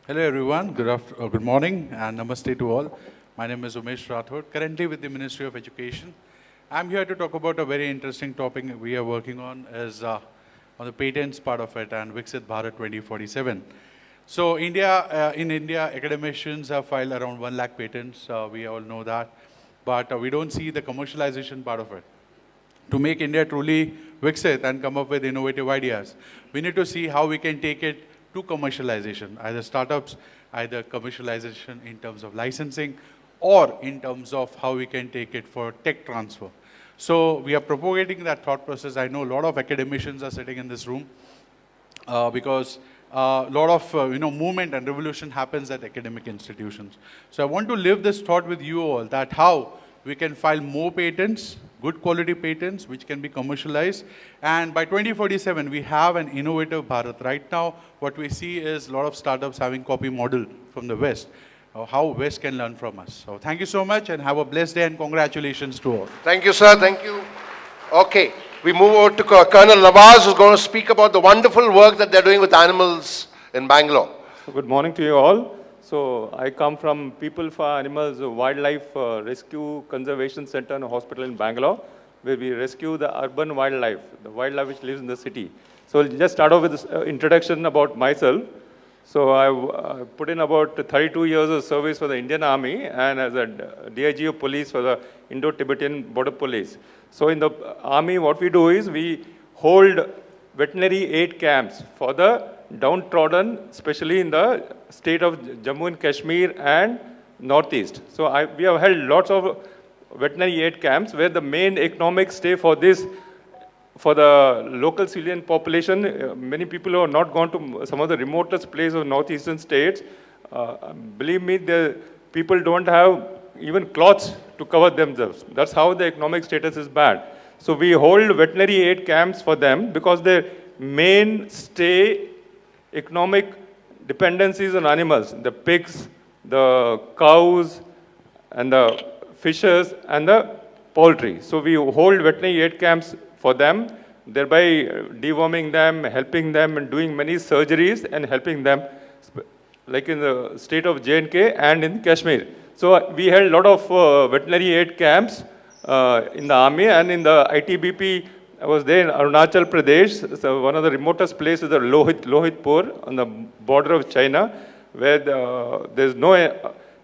Hello everyone, good morning and namaste to all. My name is Umesh Rathod, currently with the Ministry of Education. I'm here to talk about a very interesting topic we are working on is on the patents part of it and Viksit Bharat 2047. So in India, academicians have filed around 1 lakh patents, we all know that, but we don't see the commercialization part of it. To make India truly Viksit and come up with innovative ideas, we need to see how we can take it to commercialization, either startups, either commercialization in terms of licensing, or in terms of how we can take it for tech transfer. So we are propagating that thought process. I know a lot of academicians are sitting in this room because a lot of movement and revolution happens at academic institutions. So I want to live this thought with you all that how we can file more patents, good quality patents, which can be commercialized. And by 2047, we have an innovative Bharat. Right now, what we see is a lot of startups having copy model from the West, how West can learn from us. So thank you so much and have a blessed day and congratulations to all. Thank you, sir. Thank you. Okay, we move over to Colonel Nawaz, who's going to speak about the wonderful work that they're doing with animals in Bangalore. Good morning to you all. So I come from People for Animals Wildlife Rescue Conservation Center and Hospital in Bangalore, where we rescue the urban wildlife, the wildlife which lives in the city. So I'll just start off with this introduction about myself. So I put in about 32 years of service for the Indian Army and as a DIG of police for the Indo-Tibetan Border Police. So in the Army, what we do is we hold veterinary aid camps for the downtrodden, especially in the state of Jammu and Kashmir and Northeast. So we have held lots of veterinary aid camps where the main economic stay for this, for the local civilian population, many people who have not gone to some of the remotest places of northeastern states, believe me, the people don't have even clothes to cover themselves. That's how the economic status is bad. So we hold veterinary aid camps for them because their main stay economic dependencies on animals, the pigs, the cows, and the fishes, and the poultry. So we hold veterinary aid camps for them, thereby deworming them, helping them, and doing many surgeries and helping them, like in the state of J&K and in Kashmir. So we held a lot of veterinary aid camps in the army and in the ITBP. I was there in Arunachal Pradesh, so one of the remotest places is Lohitpur on the border of China, where there's no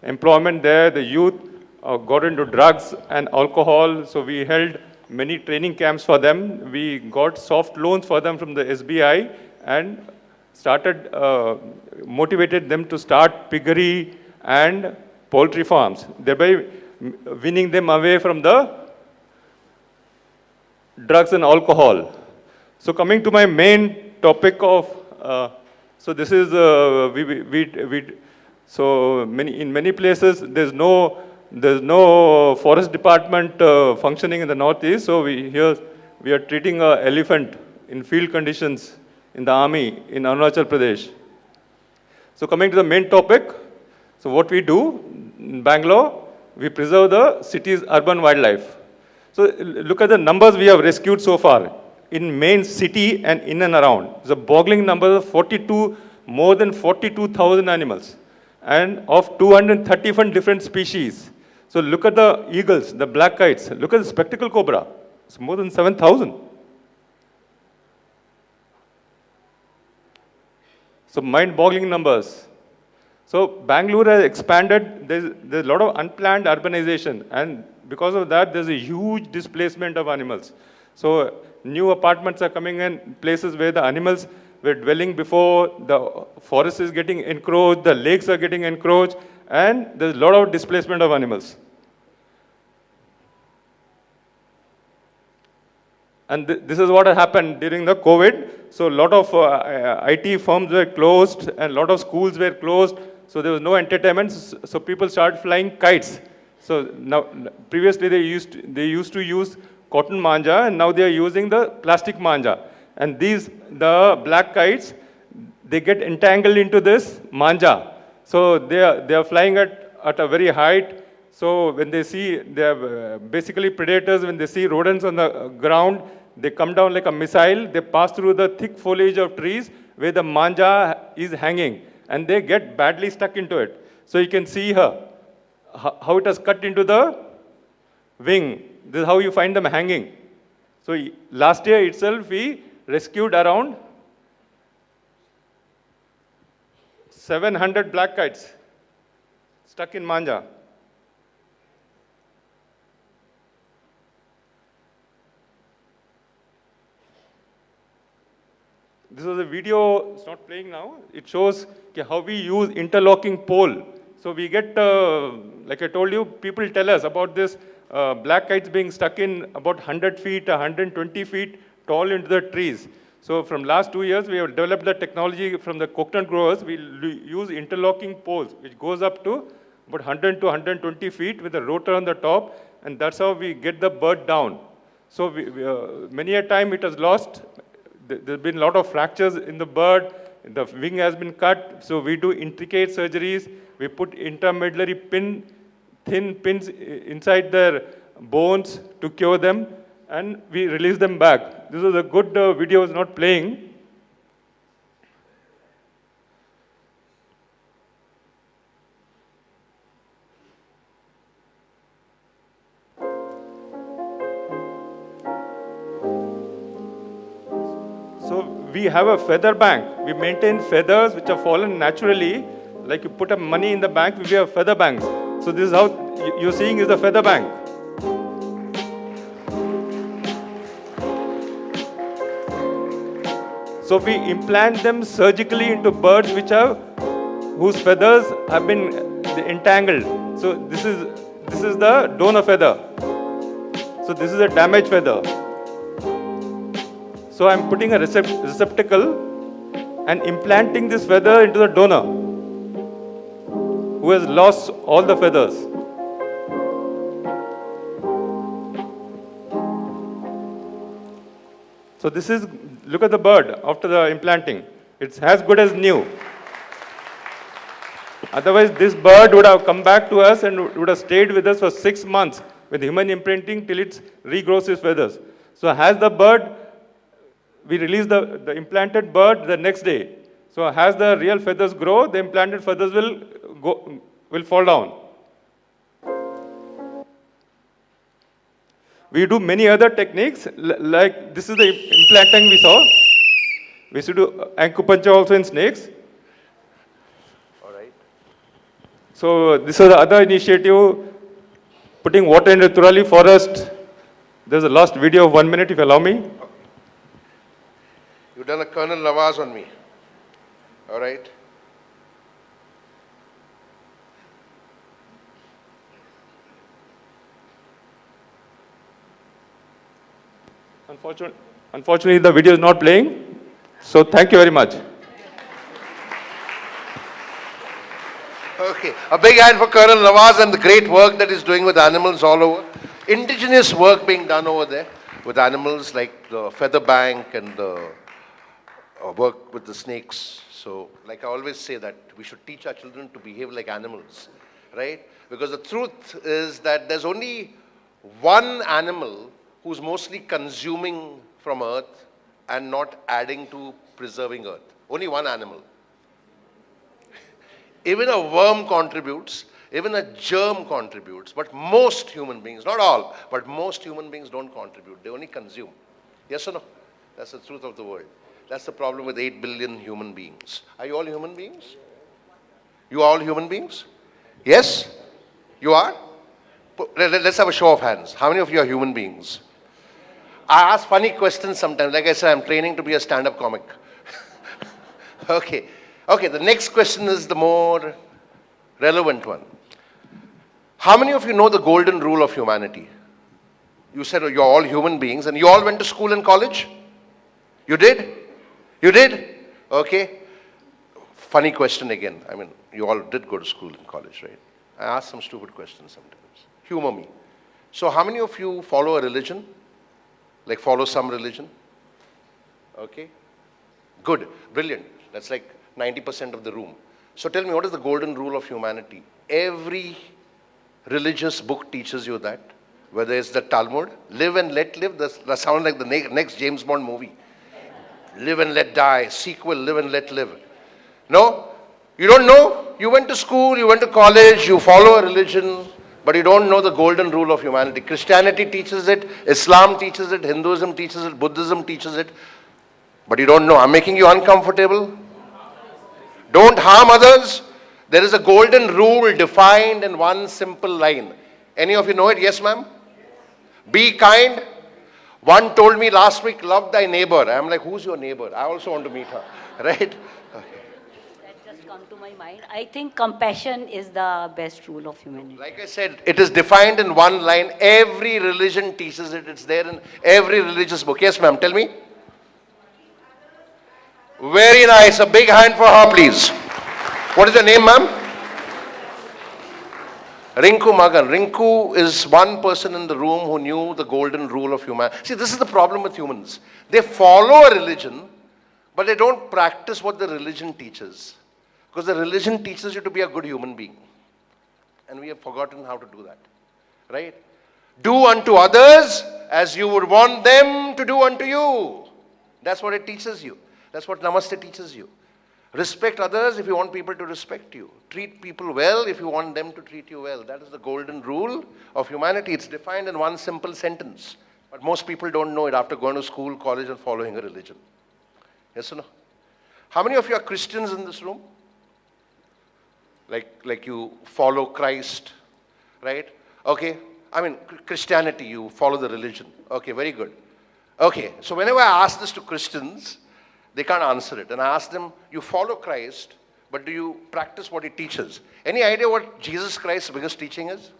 employment there. The youth got into drugs and alcohol, so we held many training camps for them. We got soft loans for them from the SBI and started, motivated them to start piggery and poultry farms, thereby winning them away from the drugs and alcohol. So coming to my main topic of, so this is, in many places there's no forest department functioning in the northeast. So we are treating an elephant in field conditions in the army in Arunachal Pradesh. So coming to the main topic, so what we do in Bangalore, we preserve the city's urban wildlife. So look at the numbers we have rescued so far in main city and in and around. It's a boggling number of more than 42,000 animals and of 231 different species. So look at the eagles, the black kites. Look at the spectacle cobra. It's more than 7,000. So mind-boggling numbers. So Bangalore has expanded. There's a lot of unplanned urbanization, and because of that, there's a huge displacement of animals. So new apartments are coming in places where the animals were dwelling before, the forest is getting encroached, the lakes are getting encroached, and there's a lot of displacement of animals. And this is what happened during the COVID. So a lot of IT firms were closed and a lot of schools were closed. So there was no entertainment. So people started flying kites. So now, previously they used to use cotton manja, and now they are using the plastic manja. And the black kites, they get entangled into this manja. So they are flying at a very height. So when they see, they are basically predators. When they see rodents on the ground, they come down like a missile. They pass through the thick foliage of trees where the manja is hanging, and they get badly stuck into it. So you can see here how it has cut into the wing. This is how you find them hanging. So last year itself, we rescued around 700 black kites stuck in manja. This was a video, it's not playing now. It shows how we use interlocking pole. So we get, like I told you, people tell us about this black kites being stuck in about 100 feet, 120 feet tall into the trees. So from last 2 years, we have developed the technology from the coconut growers. We use interlocking poles, which goes up to about 100 to 120 feet with a rotor on the top, and that's how we get the bird down. So many a time it has lost. There have been a lot of fractures in the bird. The wing has been cut. So we do intricate surgeries. We put intermedullary thin pins inside their bones to cure them, and we release them back. This was a good video, is not playing. So we have a feather bank. We maintain feathers which have fallen naturally. Like you put a money in the bank, we have feather banks. So this is how you're seeing is the feather bank. So we implant them surgically into birds whose feathers have been entangled. So this is the donor feather. So this is a damaged feather. So I'm putting a receptacle and implanting this feather into the donor who has lost all the feathers. So this is, look at the bird after the implanting. It's as good as new. Otherwise, this bird would have come back to us and would have stayed with us for 6 months with human imprinting till it regrows its feathers. So as the bird, we release the implanted bird the next day. So as the real feathers grow, the implanted feathers will fall down. We do many other techniques, like this is the implanting we saw. We used to do acupuncture also in snakes. All right. So this is the other initiative, putting water in the Turali forest. There's a last video of 1 minute, if you allow me. You've done a Colonel Nawaz on me. All right. Unfortunately, the video is not playing. So thank you very much. Okay, a big hand for Colonel Nawaz and the great work that he's doing with animals all over. Indigenous work being done over there with animals like the feather bank and the work with the snakes. So, like I always say that we should teach our children to behave like animals, right? Because the truth is that there's only one animal who's mostly consuming from earth and not adding to preserving earth. Only one animal. Even a worm contributes, even a germ contributes, but most human beings, not all, but most human beings don't contribute. They only consume. Yes or no? That's the truth of the world. That's the problem with 8 billion human beings. Are you all human beings? You are all human beings? Yes? You are? Let's have a show of hands. How many of you are human beings? I ask funny questions sometimes. Like I said, I'm training to be a stand-up comic. Okay. Okay, the next question is the more relevant one. How many of you know the golden rule of humanity? You said, oh, you're all human beings, and you all went to school and college? You did? You did? Okay. Funny question again. I mean, you all did go to school and college, right? I ask some stupid questions sometimes. Humor me. So how many of you follow a religion? Like follow some religion? Okay. Good. Brilliant. That's like 90% of the room. So tell me, what is the golden rule of humanity? Every religious book teaches you that. Whether it's the Talmud, live and let live, that sounds like the next James Bond movie. Live and let die, sequel, live and let live. No? You don't know? You went to school, you went to college, you follow a religion, but you don't know the golden rule of humanity. Christianity teaches it, Islam teaches it, Hinduism teaches it, Buddhism teaches it, but you don't know. I'm making you uncomfortable. Don't harm others. There is a golden rule defined in one simple line. Any of you know it? Yes, ma'am? Be kind. One told me last week, love thy neighbor. I'm like, who's your neighbor? I also want to meet her. Right? That just come to my mind. I think compassion is the best rule of humanity. Like I said, it is defined in one line. Every religion teaches it. It's there in every religious book. Yes, ma'am. Tell me. Very nice. A big hand for her, please. What is your name, ma'am? Rinku Magan. Rinku is one person in the room who knew the golden rule of humanity. See, this is the problem with humans. They follow a religion, but they don't practice what the religion teaches. Because the religion teaches you to be a good human being. And we have forgotten how to do that. Right? Do unto others as you would want them to do unto you. That's what it teaches you. That's what Namaste teaches you. Respect others if you want people to respect you. Treat people well if you want them to treat you well. That is the golden rule of humanity. It's defined in one simple sentence. But most people don't know it after going to school, college, and following a religion. Yes or no? How many of you are Christians in this room? Like you follow Christ, right? Okay. I mean, Christianity, you follow the religion. Okay, very good. Okay, so whenever I ask this to Christians, they can't answer it. And I ask them, you follow Christ, but do you practice what he teaches? Any idea what Jesus Christ's biggest teaching is?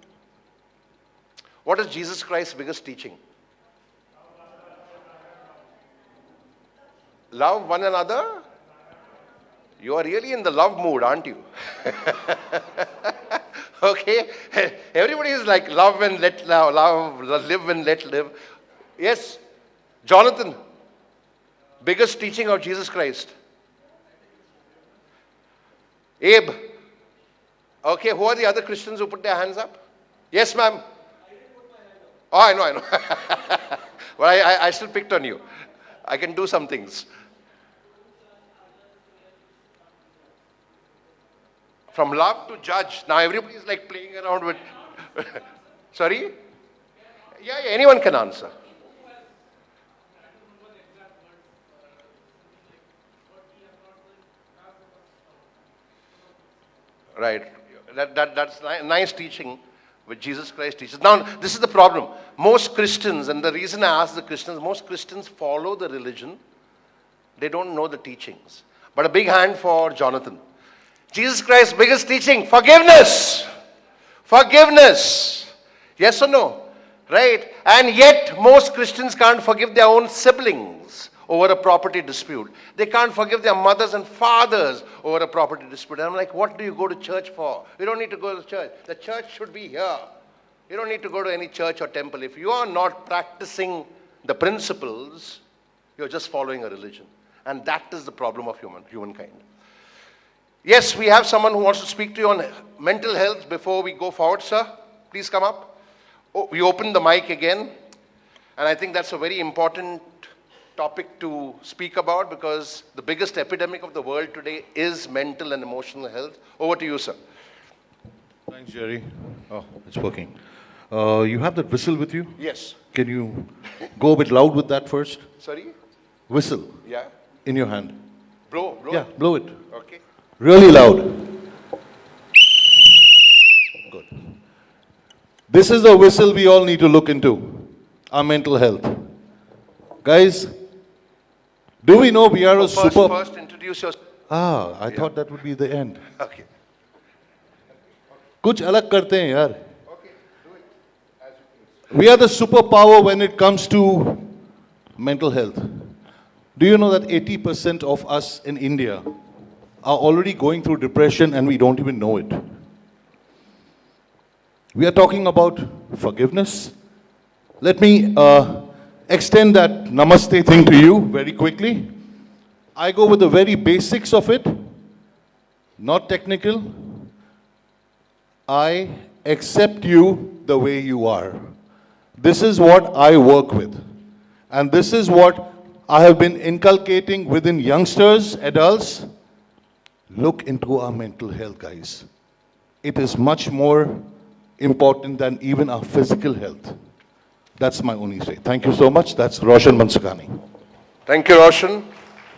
What is Jesus Christ's biggest teaching? Love one another? You are really in the love mood, aren't you? Okay? Everybody is like love and let love, live and let live. Yes? Jonathan? Biggest teaching of Jesus Christ. Abe. Okay, who are the other Christians who put their hands up? Yes, ma'am. Oh, I know. But I still picked on you. I can do some things. From love to judge. Now everybody is like playing around with... Sorry? Yeah, anyone can answer. Right. That's nice teaching which Jesus Christ teaches. Now, this is the problem. Most Christians, and the reason I ask the Christians, most Christians follow the religion. They don't know the teachings. But a big hand for Jonathan. Jesus Christ's biggest teaching, forgiveness. Forgiveness. Yes or no? Right? And yet, most Christians can't forgive their own siblings over a property dispute. They can't forgive their mothers and fathers over a property dispute. And I'm like, what do you go to church for? You don't need to go to church. The church should be here. You don't need to go to any church or temple. If you are not practicing the principles, you're just following a religion. And that is the problem of humankind. Yes, we have someone who wants to speak to you on mental health before we go forward, sir. Please come up. Oh, we open the mic again. And I think that's a very important topic to speak about because the biggest epidemic of the world today is mental and emotional health. Over to you, sir. Thanks, Jerry. Oh, it's working. You have that whistle with you? Yes. Can you go a bit loud with that first? Sorry? Whistle. Yeah. In your hand. Blow. Yeah, blow it. Okay. Really loud. Good. This is the whistle we all need to look into. Our mental health. Guys, do we know we are a super... First, introduce yourself. I thought that would be the end. Okay. कुछ अलग करते हैं यार. We are the superpower when it comes to mental health. Do you know that 80% of us in India are already going through depression and we don't even know it? We are talking about forgiveness. Let me extend that namaste thing to you very quickly. I go with the very basics of it, not technical. I accept you the way you are. This is what I work with. And this is what I have been inculcating within youngsters, adults. Look into our mental health, guys. It is much more important than even our physical health. That's my only say. Thank you so much. That's Roshan Mansukani. Thank you, Roshan.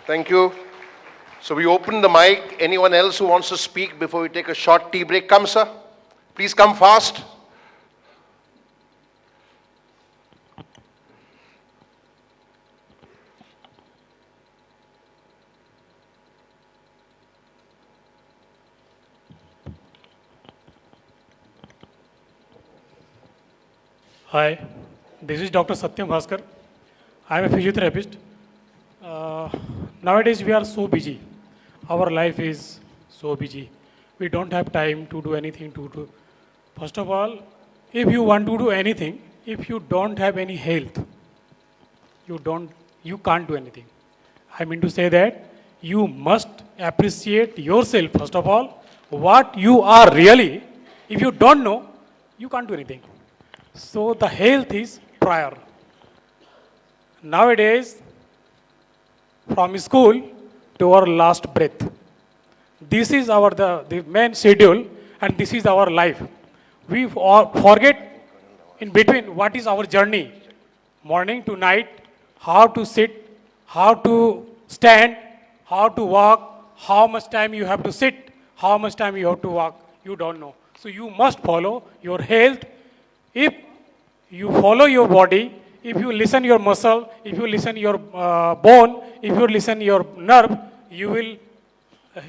Thank you. So we open the mic. Anyone else who wants to speak before we take a short tea break? Come, sir. Please come fast. Hi, this is Dr. Satyam Bhaskar. I am a physiotherapist. Nowadays we are so busy. Our life is so busy. We don't have time to do anything to do. First of all, if you want to do anything, if you don't have any health, you can't do anything. I mean to say that you must appreciate yourself, first of all, what you are really. If you don't know, you can't do anything. So the health is prior. Nowadays, from school to our last breath, this is our the main schedule, and this is our life. We forget in between what is our journey, morning to night, how to sit, how to stand, how to walk, how much time you have to sit, how much time you have to walk. You don't know. So you must follow your health. If you follow your body, if you listen your muscle, if you listen your bone, if you listen your nerve, you will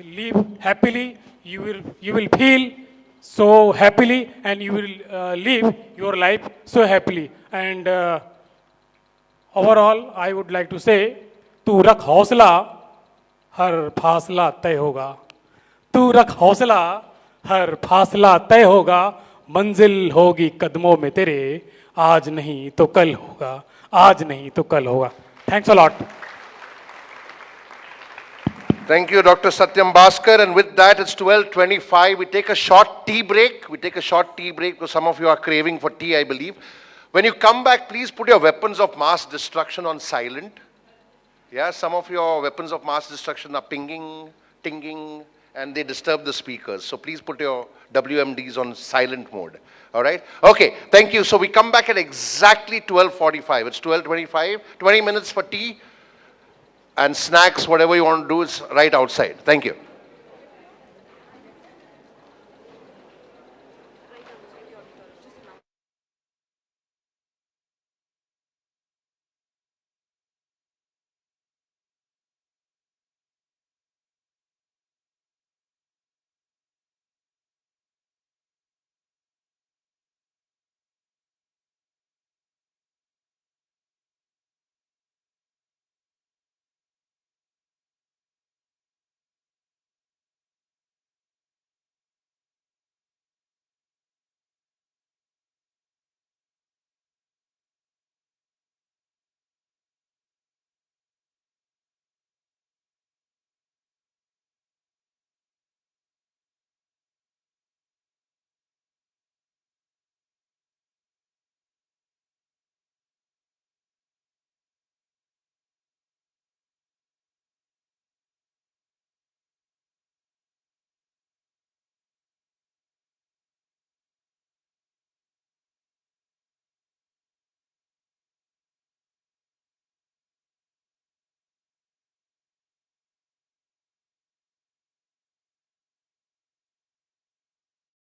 live happily, you will feel so happily, and you will live your life so happily. And overall, I would like to say, तू रख हौसला, हर फासला तय होगा. तू रख हौसला, हर फासला तय होगा. मंजिल होगी कदमों में तेरे, आज नहीं तो कल होगा, आज नहीं तो कल होगा. Thanks a lot. Thank you, Dr. Satyam Bhaskar. And with that, it's 12:25. We take a short tea break. Because some of you are craving for tea, I believe. When you come back, please put your weapons of mass destruction on silent. Yeah, some of your weapons of mass destruction are pinging, tinging, and they disturb the speakers. So please put your WMDs on silent mode. All right? Okay, thank you. So we come back at exactly 12:45. It's 12:25. 20 minutes for tea and snacks, whatever you want to do is right outside. Thank you.